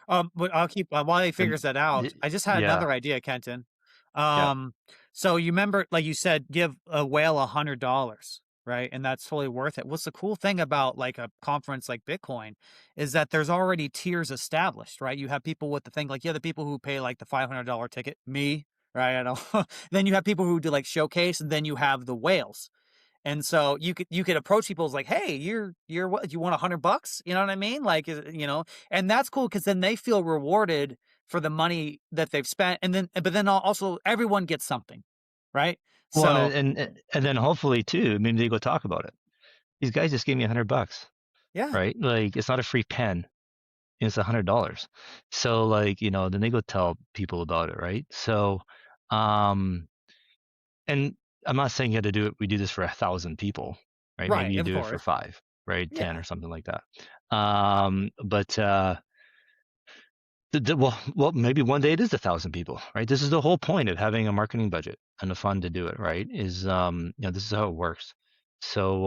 But I'll keep while he figures that out. I just had another idea, Kenton. So you remember, like you said, give a whale $100, right? And that's totally worth it. What's the cool thing about like a conference like Bitcoin is that there's already tiers established, right? You have people with the thing, like the people who pay like the $500 ticket, me, right? I don't. Then you have people who do like showcase, and then you have the whales. And so you could approach people as like, hey, you're what, you want $100? You know what I mean? Like, and that's cool because then they feel rewarded for the money that they've spent, but then also everyone gets something, right? Well, So and then hopefully too, maybe they go talk about it. These guys just gave me $100, yeah, right? Like it's not a free pen, it's $100. So like then they go tell people about it, right? So, and I'm not saying you had to do it. We do this for 1,000 people, right? Maybe right, you of do it for course, 5, right? 10 yeah, or something like that. But well, maybe one day it is 1,000 people, right? This is the whole point of having a marketing budget and a fund to do it, right? Is this is how it works. So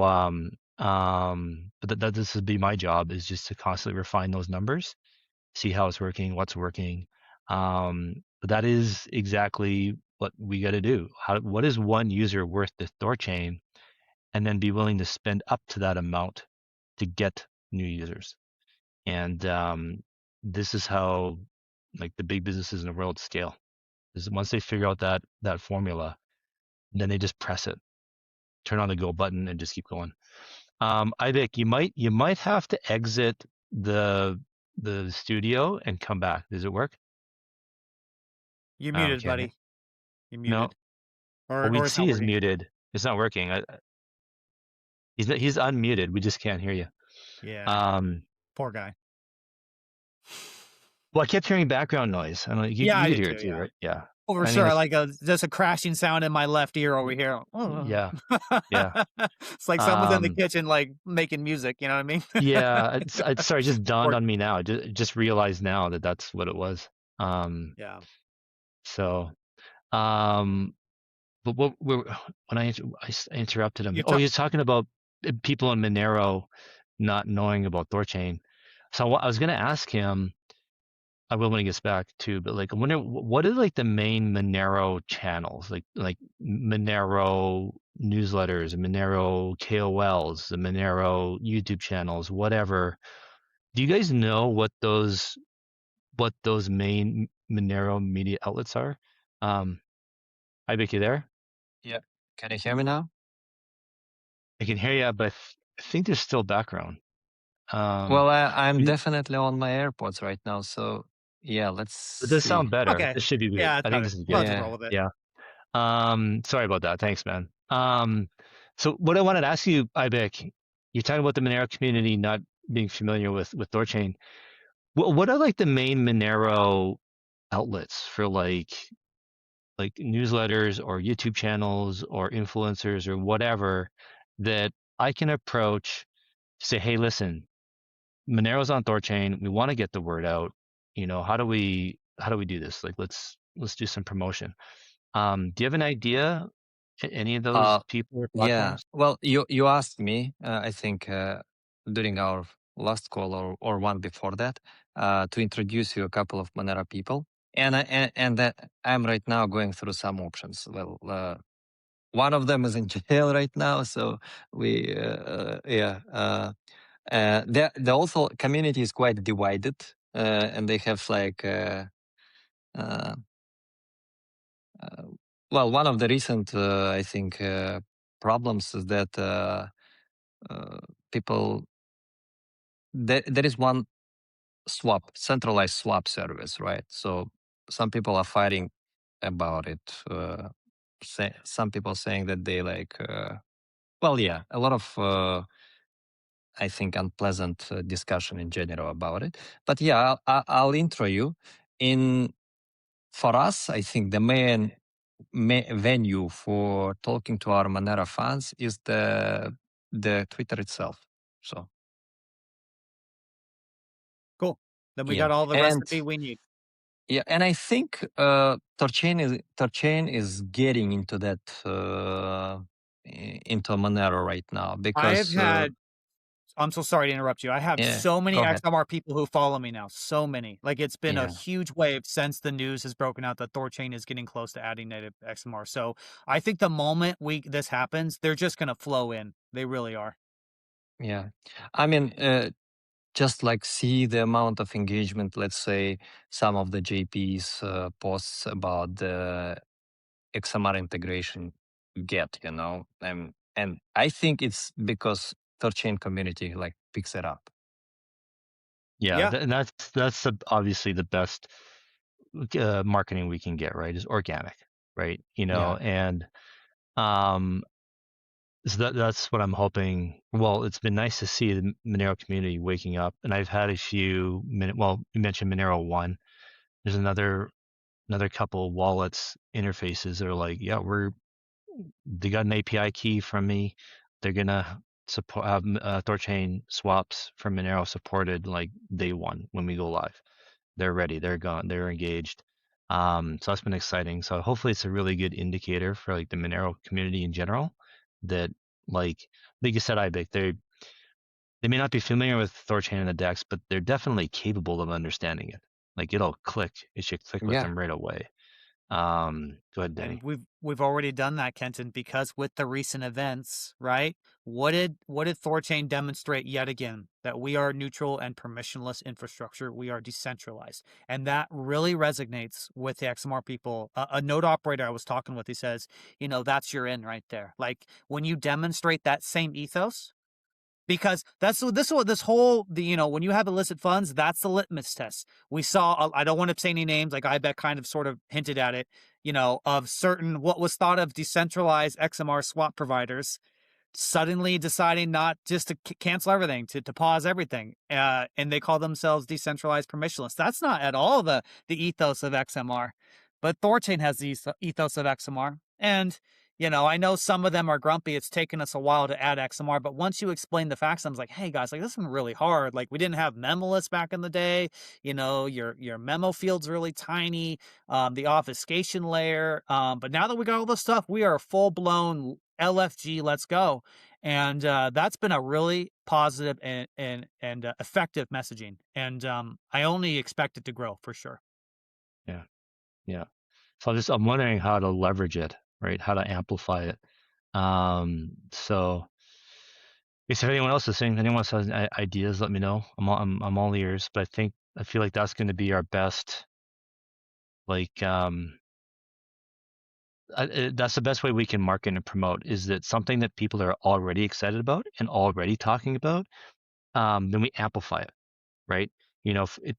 but that this would be my job, is just to constantly refine those numbers, see how it's working, what's working. But that is exactly what we got to do. What is one user worth the THORChain, and then be willing to spend up to that amount to get new users. And this is how like the big businesses in the world scale. Is once they figure out that formula, then they just press it, turn on the go button, and just keep going. Ivik, you might have to exit the studio and come back. Does it work? you muted, Okay. buddy. You No. muted, What we or it's not see is working. muted. It's not working. He's unmuted. We just can't hear you. Yeah, poor guy. Well, I kept hearing background noise. I know Yeah, I you could did hear too. it too, Yeah. right? Yeah. Oh, for I think sure. it's Like just a crashing sound in my left ear over here. yeah, yeah. It's like someone's in the kitchen, like making music. You know what I mean? Yeah. Sorry, it just dawned Or, on me now. Just realized now that that's what it was. yeah. So, um, but when I interrupted him. You Oh, talk. he was talking about people in Monero not knowing about THORChain. So I was going to ask him. I will when he gets back too, but like I wonder what are like the main Monero channels, like Monero newsletters, Monero KOLs, the Monero YouTube channels, whatever. Do you guys know what those main Monero media outlets are? Hi, Vicky, there? Yeah. Can you hear me now? I can hear you, but I think there's still background. Well, I'm You- definitely on my AirPods right now, so yeah, let's it does see. sound better. Okay. This should be good. Yeah, it's I think better. this is We'll good. just Yeah. roll with it. Yeah. Sorry about that. Thanks, man. So what I wanted to ask you, Ibek, you're talking about the Monero community not being familiar with THORChain. What are like the main Monero outlets for like newsletters or YouTube channels or influencers or whatever that I can approach to say, hey, listen, Monero's on THORChain. We want to get the word out. How do we do this? Like let's do some promotion. Do you have an idea? Any of those Uh, people or yeah. platforms? Well, you asked me, I think, during our last call or one before that, to introduce you a couple of Monero people, and that I'm right now going through some options. Well, one of them is in jail right now, so we, yeah. The also community is quite divided, and they have like. Uh, well, one of the recent, I think, problems is that people, there is one centralized swap service, right? So some people are fighting about it. Some people saying that they like, well, yeah, a lot of, I think, unpleasant discussion in general about it. But yeah, I'll intro you. For us, I think the main venue for talking to our Monero fans is the Twitter itself. So Cool. Then we yeah, got all the and recipe we need. yeah, and I think THORChain is getting into that into Monero right now I have because had I'm so sorry to interrupt you. I have yeah, so many go ahead. XMR people who follow me now. So many. Like it's been a Yeah, huge wave since the news has broken out that THORChain is getting close to adding native XMR. So I think the moment this happens, they're just gonna flow in. They really are. yeah. I mean, just like see the amount of engagement. Let's say some of the JP's posts about the XMR integration get, and I think it's because THORChain community like picks it up. Yeah, Yeah. and that's obviously the best marketing we can get, right? Is organic, right? Yeah, And um, so that's what I'm hoping. Well, it's been nice to see the Monero community waking up, and I've had a few well, you mentioned Monero One. There's another couple wallets interfaces that are like, yeah, they got an API key from me. They're gonna support have THORChain swaps from Monero supported like day one when we go live. They're ready. They're gone. They're engaged. So that's been exciting. So hopefully it's a really good indicator for like the Monero community in general. That like you said, Ibik, they may not be familiar with THORChain and the DEX, but they're definitely capable of understanding it. Like it'll click. It should click with yeah, them right away. Go ahead, And Denny. we've already done that, Kenton, because with the recent events, right? What did THORChain demonstrate yet again? That we are neutral and permissionless infrastructure. We are decentralized, and that really resonates with the XMR people. A node operator I was talking with, he says, that's your in right there. Like when you demonstrate that same ethos, because this whole when you have illicit funds, that's the litmus test. We saw, I don't want to say any names, like I bet kind of sort of hinted at it, of certain what was thought of decentralized XMR swap providers suddenly deciding not just to cancel everything, to pause everything, and they call themselves decentralized permissionless. That's not at all the ethos of XMR, but THORChain has the ethos of XMR. And I know some of them are grumpy. It's taken us a while to add XMR, but once you explain the facts, I'm like, hey guys, like this is really hard. Like we didn't have memoless back in the day. Your memo field's really tiny, the obfuscation layer. But now that we got all this stuff, we are full blown LFG. Let's go. And that's been a really positive and effective messaging. And I only expect it to grow for sure. Yeah, yeah. So I'm wondering how to leverage it, right? How to amplify it. So if anyone else is saying, anyone else has ideas, let me know. I'm all ears. But I feel like that's going to be our best. Like that's the best way we can market and promote. Is that something that people are already excited about and already talking about? Then we amplify it, right? If it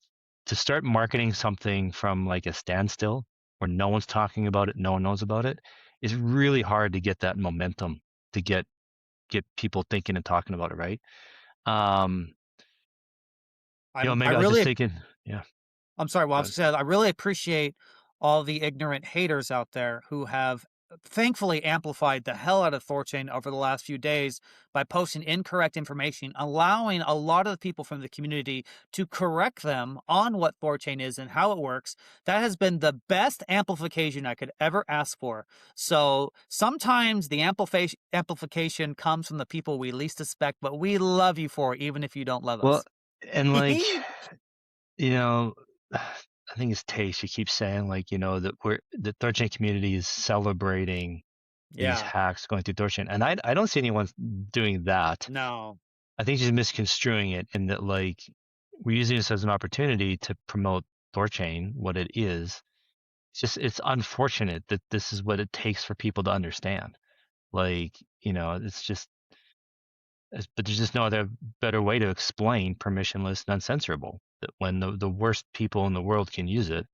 to start marketing something from like a standstill where no one's talking about it, no one knows about it, is really hard to get that momentum to get people thinking and talking about it, right? Um, I maybe I was just really thinking, yeah, I'm sorry, well, I go was ahead. gonna say, I really appreciate all the ignorant haters out there who have thankfully amplified the hell out of THORChain over the last few days by posting incorrect information, allowing a lot of the people from the community to correct them on what THORChain is and how it works. That has been the best amplification I could ever ask for. So sometimes the amplification comes from the people we least expect, but we love you for it, even if you don't love Well, us. and like, you know, I think it's taste. You keep saying like, that the THORChain community is celebrating these Yeah. hacks going through THORChain, and I don't see anyone doing that. No. I think she's misconstruing it in that like we're using this as an opportunity to promote THORChain, what it is. It's unfortunate that this is what it takes for people to understand. Like, it's just But there's just no other better way to explain permissionless, non-censorable. That when the worst people in the world can use it,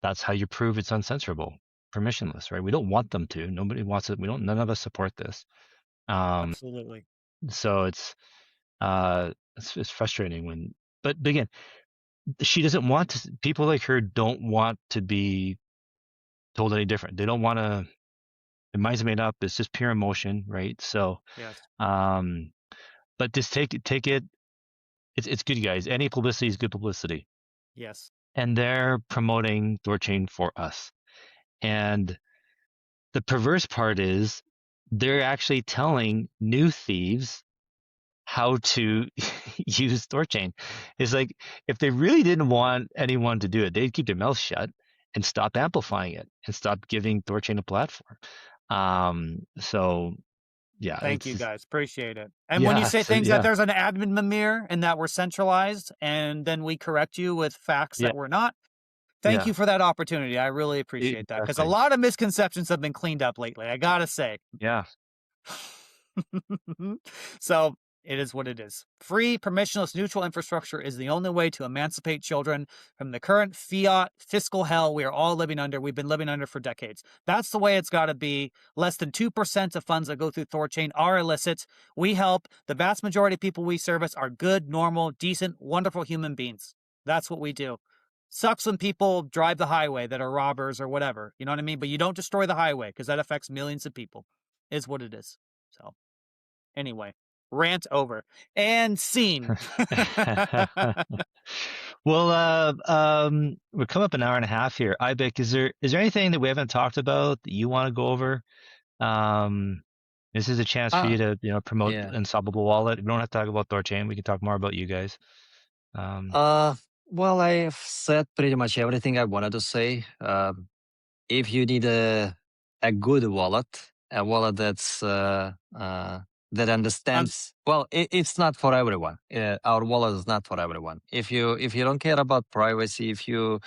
that's how you prove it's uncensorable, permissionless, right? We don't want them to. Nobody wants it. None of us support this. Absolutely. So it's frustrating but again, she doesn't want to. People like her don't want to be told any different. They don't want to. Their mind's made up. It's just pure emotion, right? So, Yes. but just take it. It's good, guys. Any publicity is good publicity. Yes. And they're promoting THORChain for us. And the perverse part is they're actually telling new thieves how to use THORChain. It's like if they really didn't want anyone to do it, they'd keep their mouth shut and stop amplifying it and stop giving THORChain a platform. So yeah, Thank it's you just, guys. Appreciate it. And when you yeah, say so things that yeah, there's an admin Mimir and that we're centralized and then we correct you with facts yeah, that we're not, thank yeah, you for that opportunity. I really appreciate that because a exactly. lot of misconceptions have been cleaned up lately. I gotta say. Yeah. So it is what it is. Free, permissionless, neutral infrastructure is the only way to emancipate children from the current fiat fiscal hell we are all living under. We've been living under for decades. That's the way it's got to be. Less than 2% of funds that go through THORChain are illicit. We help. The vast majority of people we service are good, normal, decent, wonderful human beings. That's what we do. Sucks when people drive the highway that are robbers or whatever. You know what I mean? But you don't destroy the highway because that affects millions of people, is what it is. So. Anyway, rant over and scene. Well, we're coming up an hour and a half here. Ibik, is there anything that we haven't talked about that you want to go over? Um, this is a chance for Ah, you to, promote yeah. Unstoppable Wallet. We don't have to talk about THORChain. We can talk more about you guys. Um, Well, I've said pretty much everything I wanted to say. If you need a good wallet, a wallet that I'm understands, well, it's not for everyone. Our wallet is not for everyone. If you don't care about privacy, if you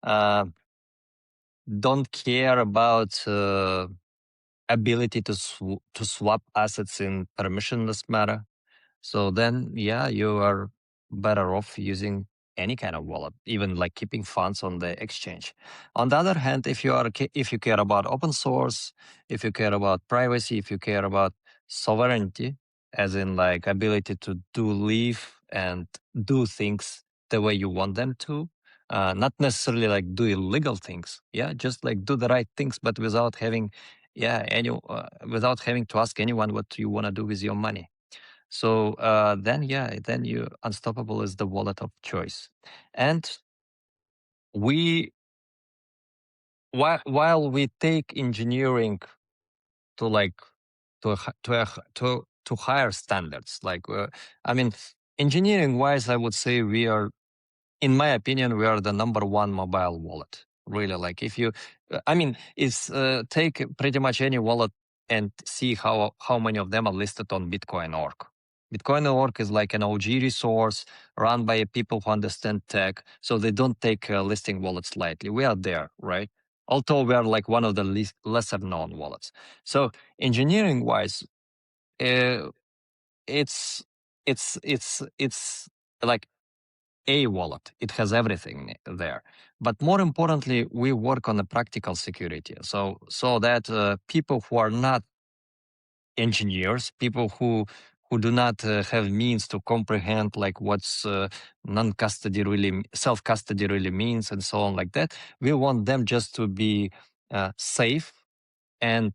uh, don't care about ability to swap assets in permissionless manner, so then, yeah, you are better off using any kind of wallet, even like keeping funds on the exchange. On the other hand, if you care about open source, if you care about privacy, if you care about sovereignty, as in like ability to live and do things the way you want them to, not necessarily like do illegal things, yeah, just like do the right things, but without having, without having to ask anyone what you want to do with your money. So then you Unstoppable is the wallet of choice. And we while we take engineering to like to higher standards, like I mean, engineering wise, I would say we are, in my opinion, we are the number one mobile wallet. Really, like if you, I mean, it's take pretty much any wallet and see how many of them are listed on Bitcoin.org. Bitcoin.org is like an OG resource run by people who understand tech, so they don't take listing wallets lightly. We are there, right? Although we are like one of the lesser known wallets. So engineering wise, uh, it's like a wallet. It has everything there. But more importantly, we work on the practical security. So that people who are not engineers, people who do not have means to comprehend like what's non-custody really, self-custody really means, and so on like that, we want them just to be safe and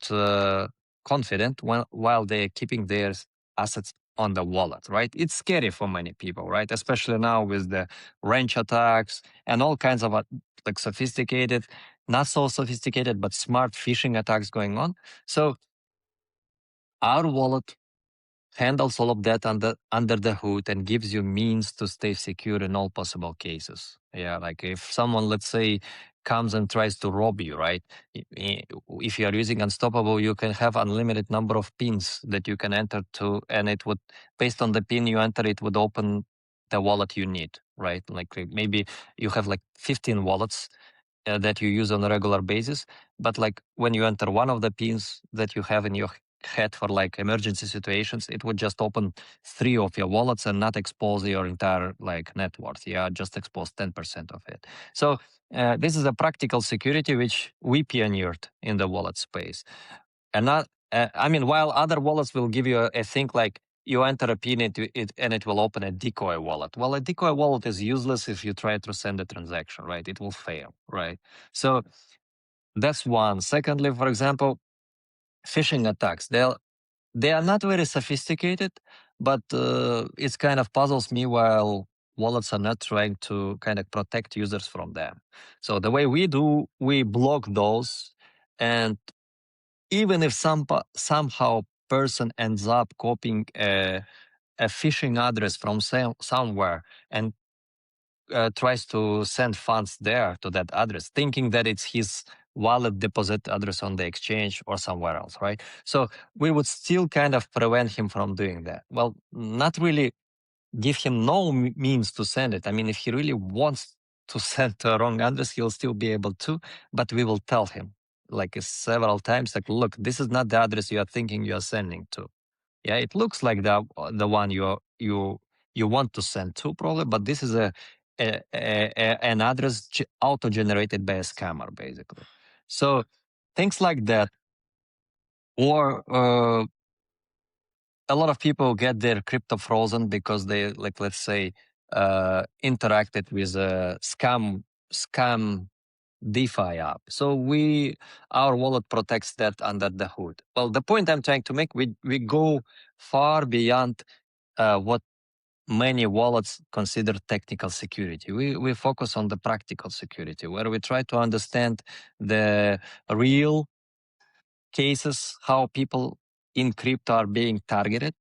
confident while they're keeping their assets on the wallet, right? It's scary for many people, right? Especially now with the range attacks and all kinds of like sophisticated, not so sophisticated, but smart phishing attacks going on. So our wallet handles all of that under the hood and gives you means to stay secure in all possible cases. Yeah, like if someone, let's say, comes and tries to rob you, right? If you are using Unstoppable, you can have unlimited number of pins that you can enter to, and it would, based on the pin you enter, it would open the wallet you need, right? Like maybe you have like 15 wallets that you use on a regular basis, but like when you enter one of the pins that you have in your had for like emergency situations, it would just open 3 of your wallets and not expose your entire like net worth. Yeah, just expose 10% of it. So this is a practical security which we pioneered in the wallet space. And not, I mean, while other wallets will give you a thing like you enter a PIN and it will open a decoy wallet. Well, a decoy wallet is useless if you try to send a transaction, right? It will fail, right? So that's one. Secondly, for example, phishing attacks. They are not very sophisticated, but it kind of puzzles me while wallets are not trying to kind of protect users from them. So the way we do, we block those, and even if somehow person ends up copying a phishing address from somewhere and tries to send funds there to that address, thinking that it's his wallet deposit address on the exchange or somewhere else, right? So we would still kind of prevent him from doing that. Well, not really give him no means to send it. I mean, if he really wants to send to a wrong address, he'll still be able to, but we will tell him like several times, like, look, this is not the address you are thinking you are sending to. Yeah, it looks like the one you want to send to probably, but this is an address auto-generated by a scammer, basically. So things like that, or a lot of people get their crypto frozen because they, like, let's say, interacted with a scam DeFi app. So our wallet protects that under the hood. Well, the point I'm trying to make, we go far beyond what many wallets consider technical security. We focus on the practical security, where we try to understand the real cases, how people in crypto are being targeted.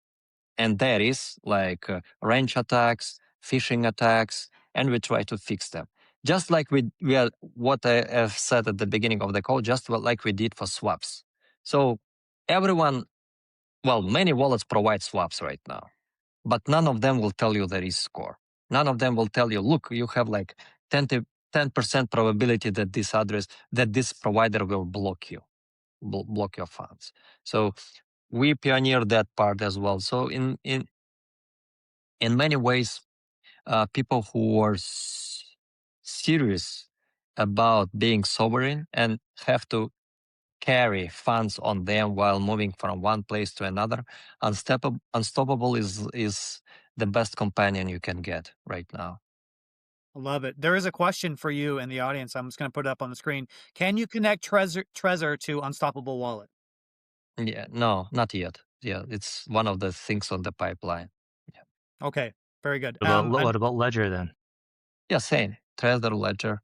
And there is like range attacks, phishing attacks, and we try to fix them. Just like we are, what I have said at the beginning of the call, just like we did for swaps. So many wallets provide swaps right now, but none of them will tell you the risk score. None of them will tell you, look, you have like 10% probability that this provider will block your funds. So we pioneered that part as well. So in many ways, people who are serious about being sovereign and have to carry funds on them while moving from one place to another, Unstoppable is the best companion you can get right now. I love it. There is a question for you in the audience. I'm just going to put it up on the screen. Can you connect Trezor to Unstoppable Wallet? Yeah, no, not yet. Yeah, it's one of the things on the pipeline. Yeah. Okay, very good. What about Ledger then? Yeah, same. Trezor, Ledger.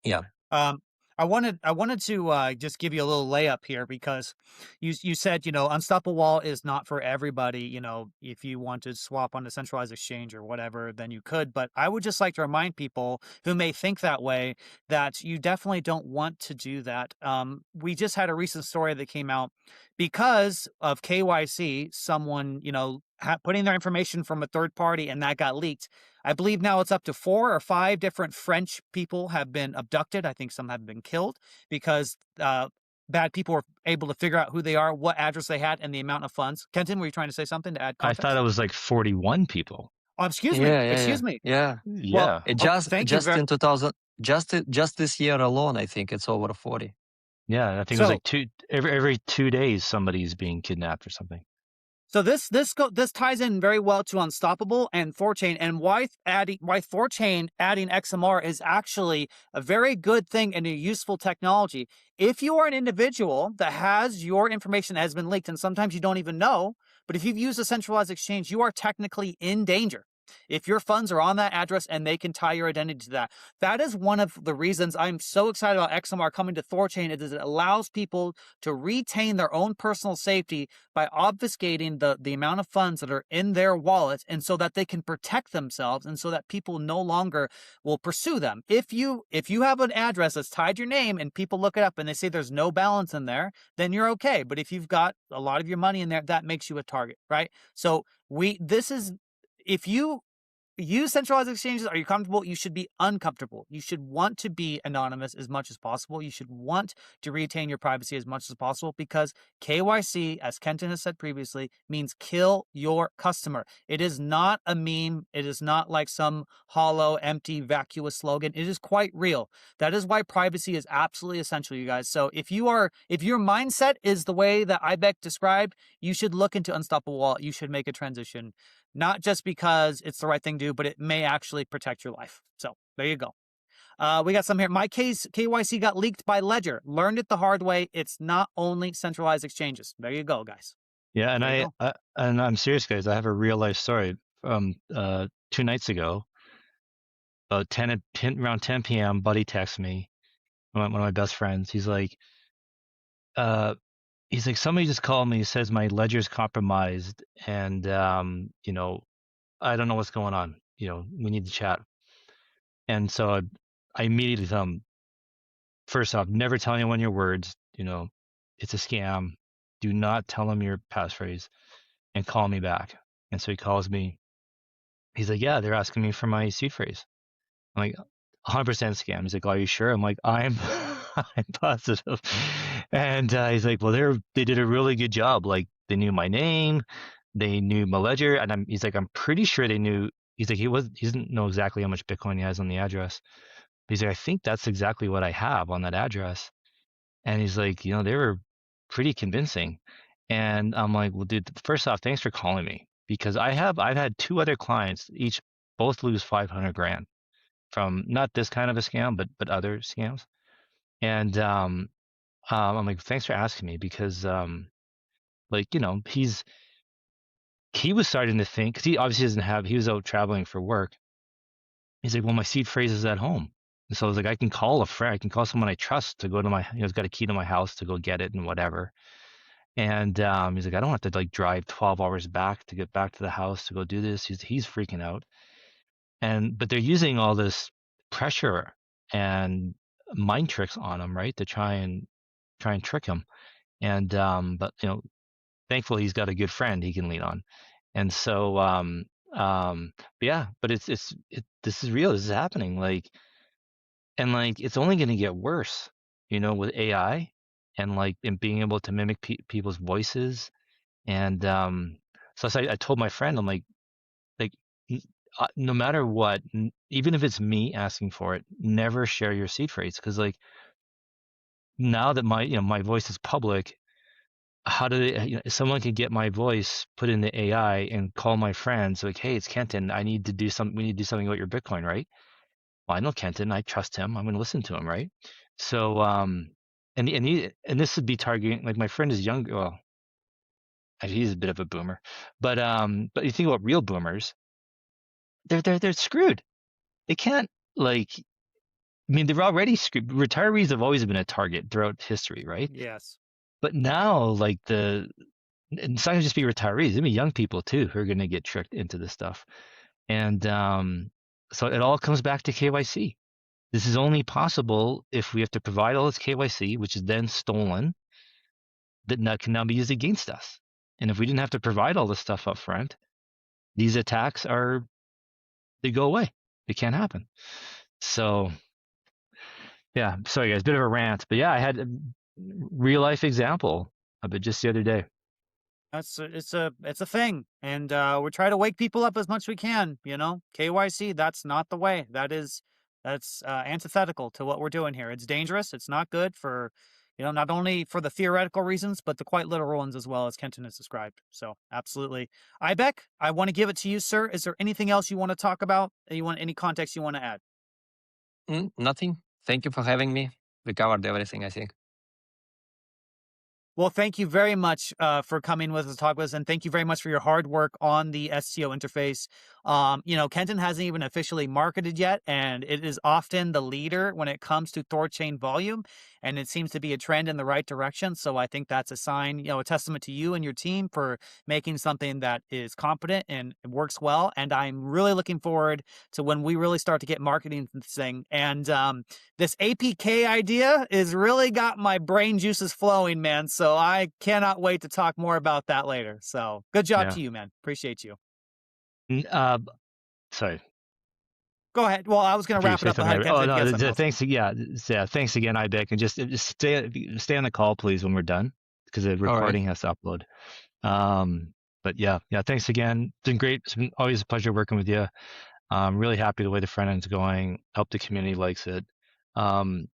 Yeah. I wanted to just give you a little layup here, because you said, Unstoppable Wallet is not for everybody. If you want to swap on a centralized exchange or whatever, then you could. But I would just like to remind people who may think that way that you definitely don't want to do that. We just had a recent story that came out because of KYC. Someone, putting their information from a third party, and that got leaked. I believe now it's up to 4 or 5 different French people have been abducted. I think some have been killed because bad people were able to figure out who they are, what address they had, and the amount of funds. Kenton, were you trying to say something to add context? I thought it was like 41 people. Oh, excuse me. Excuse me. Yeah. Yeah. Well, in 2000, just this year alone, I think it's over 40. Yeah, I think it was like every 2 days somebody's being kidnapped or something. So this ties in very well to Unstoppable and THORChain, and why THORChain adding XMR is actually a very good thing and a useful technology. If you are an individual that has your information that has been leaked, and sometimes you don't even know, but if you've used a centralized exchange, you are technically in danger. If your funds are on that address and they can tie your identity to that. That is one of the reasons I'm so excited about XMR coming to THORChain, is it allows people to retain their own personal safety by obfuscating the amount of funds that are in their wallet, and so that they can protect themselves, and so that people no longer will pursue them. If you have an address that's tied to your name and people look it up and they say there's no balance in there, then you're okay. But if you've got a lot of your money in there, that makes you a target, right? So if you use centralized exchanges. Are you comfortable? You should be uncomfortable. You should want to be anonymous as much as possible. You should want to retain your privacy as much as possible, because KYC, as Kenton has said previously, means kill your customer. It is not a meme. It is not like some hollow, empty, vacuous slogan. It is quite real. That is why privacy is absolutely essential, you guys. So if your mindset is the way that Ibeck described, you should look into Unstoppable Wallet. You should make a transition. Not just because it's the right thing to do, but it may actually protect your life. So there you go. We got some here. My case KYC got leaked by Ledger. Learned it the hard way. It's not only centralized exchanges. There you go, guys. Yeah, and I'm serious, guys. I have a real life story. 2 nights ago, about around 10 p.m., buddy texts me, one of my best friends. He's like, somebody just called me. He says my ledger's compromised, and I don't know what's going on. We need to chat. And so I immediately tell him, first off, never tell anyone your words. It's a scam. Do not tell them your passphrase, and call me back. And so he calls me. He's like, yeah, they're asking me for my seed phrase. I'm like, 100% scam. He's like, are you sure? I'm like, I'm positive. And he's like, well, they did a really good job. Like, they knew my name, they knew my ledger, and he's like, I'm pretty sure they knew. He's like, he doesn't know exactly how much Bitcoin he has on the address. But he's like, I think that's exactly what I have on that address. And he's like, they were pretty convincing. And I'm like, well, dude, first off, thanks for calling me, because I've had 2 other clients, both lose 500 grand from not this kind of a scam, but other scams. And I'm like, thanks for asking me, because he was starting to think, because he obviously he was out traveling for work. He's like, well, my seed phrase is at home. And so I was like, I can call a friend, I can call someone I trust to go to my, he's got a key to my house to go get it and whatever. And he's like, I don't have to drive 12 hours back to get back to the house to go do this. He's freaking out. But they're using all this pressure and mind tricks on him, right, to try and trick him. And but thankfully he's got a good friend he can lean on. And so but this is real. This is happening. It's only going to get worse, with AI and being able to mimic people's voices. And so I told my friend, I'm like no matter what, even if it's me asking for it, never share your seed phrase, because now that my voice is public, how do they, someone can get my voice put in the AI and call my friends like, hey, it's Kenton, we need to do something about your Bitcoin, right? Well, I know Kenton, I trust him, I'm going to listen to him, right? So and this would be targeting, my friend is younger, well, he's a bit of a boomer, but you think about real boomers, they're screwed. They can't, they're already screwed. Retirees have always been a target throughout history, right? Yes. But now, it's not gonna just be retirees, it'll be young people too who are gonna get tricked into this stuff. And so it all comes back to KYC. This is only possible if we have to provide all this KYC, which is then stolen, that can now be used against us. And if we didn't have to provide all this stuff up front, these attacks they go away. They can't happen. So yeah, sorry guys, bit of a rant, but yeah, I had a real life example of it just the other day. It's a thing, and we're trying to wake people up as much as we can. KYC, that's not the way. That's antithetical to what we're doing here. It's dangerous. It's not good for, not only for the theoretical reasons, but the quite literal ones as well, as Kenton has described. So absolutely. Ibeck, I want to give it to you, sir. Is there anything else you want to talk about? Any context you want to add? Nothing. Thank you for having me. We covered everything, I think. Well, thank you very much for coming with us to talk with us, and thank you very much for your hard work on the STO interface. Kenton hasn't even officially marketed yet, and it is often the leader when it comes to THORChain volume, and it seems to be a trend in the right direction. So I think that's a sign, a testament to you and your team for making something that is competent and works well. And I'm really looking forward to when we really start to get marketing this thing. And this APK idea is really got my brain juices flowing, man. So I cannot wait to talk more about that later. So good job to you, man. Appreciate you. Sorry. Go ahead. Well, I was going to wrap it up. Go ahead again. Oh If you have no, something else. thanks. Yeah, thanks again, IBEC, and just stay on the call, please, when we're done, because the recording has to upload. But yeah, thanks again. It's been great. It's been always a pleasure working with you. I'm really happy the way the front end's going. Hope the community likes it. So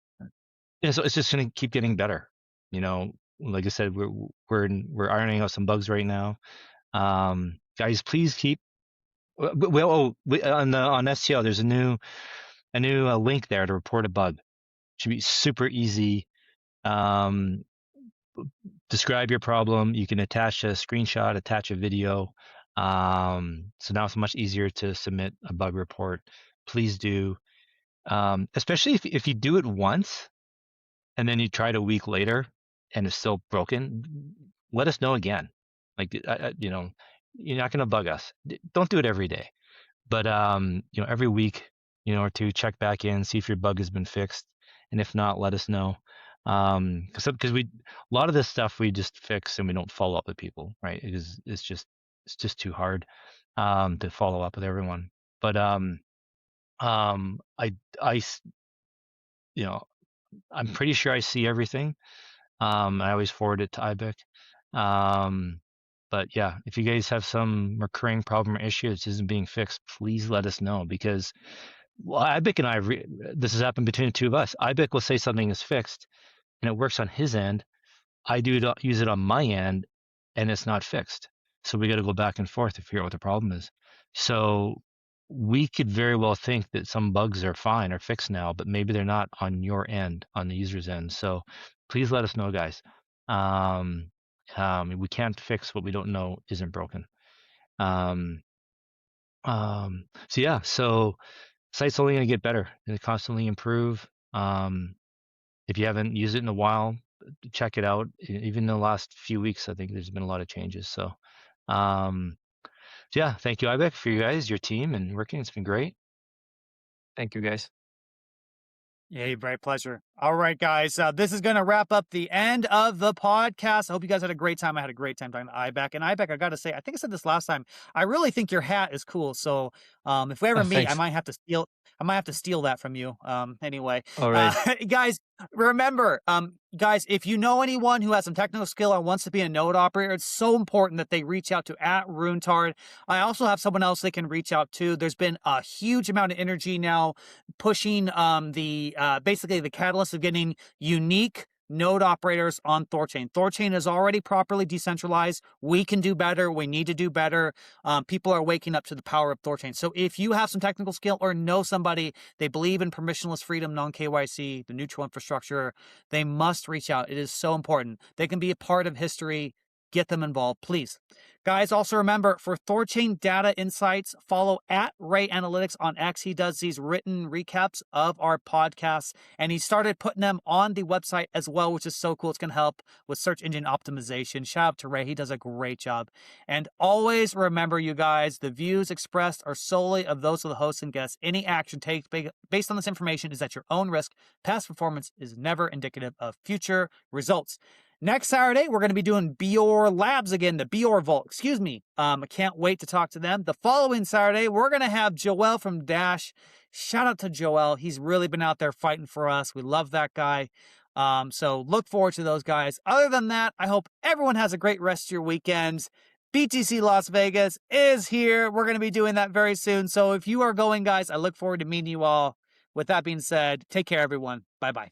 it's just going to keep getting better. You know, like I said, we're ironing out some bugs right now. Guys, please keep. On STL, there's a new link there to report a bug. Should be super easy. Describe your problem. You can attach a screenshot, attach a video. So now it's much easier to submit a bug report. Please do. Especially if you do it once and then you try it a week later and it's still broken, let us know again. Like, you know, you're not going to bug us. Don't do it every day, but you know, every week, you know, or two, check back in, see if your bug has been fixed, and if not, let us know. Because a lot of this stuff we just fix and we don't follow up with people, right? It's just too hard to follow up with everyone. But I you know, I'm pretty sure I see everything. I always forward it to IBEC. But yeah, if you guys have some recurring problem or issue that isn't being fixed, please let us know, because IBEC and I, this has happened between the two of us. IBEC will say something is fixed and it works on his end. I use it on my end and it's not fixed. So we got to go back and forth to figure out what the problem is. So we could very well think that some bugs are fine or fixed now, but maybe they're not on your end, on the user's end. So please let us know, guys. We can't fix what we don't know isn't broken. So yeah, so site's only going to get better and constantly improve. If you haven't used it in a while, check it out. Even in the last few weeks, I think there's been a lot of changes. So, yeah, thank you, IBEC, for you guys, your team, and working. It's been great. Thank you, guys. Yay, bright pleasure. All right, guys. This is going to wrap up the end of the podcast. I hope you guys had a great time. I had a great time talking to IBEC. And IBEC, I got to say, I think I said this last time, I really think your hat is cool. So if we ever meet, Thanks. I might have to steal that from you. Anyway, All right. guys, remember, guys, if you know anyone who has some technical skill or wants to be a node operator, it's so important that they reach out to @RuneTard. I also have someone else they can reach out to. There's been a huge amount of energy now pushing basically the catalyst of getting unique node operators on THORChain. THORChain is already properly decentralized. We can do better. We need to do better. People are waking up to the power of THORChain. So if you have some technical skill or know somebody, they believe in permissionless freedom, non-KYC, the neutral infrastructure, they must reach out. It is so important. They can be a part of history. Get them involved, please. Guys, also remember, for THORChain data insights, follow @RayAnalytics on X. He does these written recaps of our podcasts, and he started putting them on the website as well, which is so cool. It's going to help with search engine optimization. Shout out to Ray. He does a great job. And always remember, you guys, the views expressed are solely of those of the hosts and guests. Any action taken based on this information is at your own risk. Past performance is never indicative of future results. Next Saturday, we're going to be doing Bior Labs again, the Bior Vault, excuse me. I can't wait to talk to them. The following Saturday, we're going to have Joel from Dash. Shout out to Joel. He's really been out there fighting for us. We love that guy. So look forward to those guys. Other than that, I hope everyone has a great rest of your weekends. BTC Las Vegas is here. We're going to be doing that very soon. So if you are going, guys, I look forward to meeting you all. With that being said, take care, everyone. Bye-bye.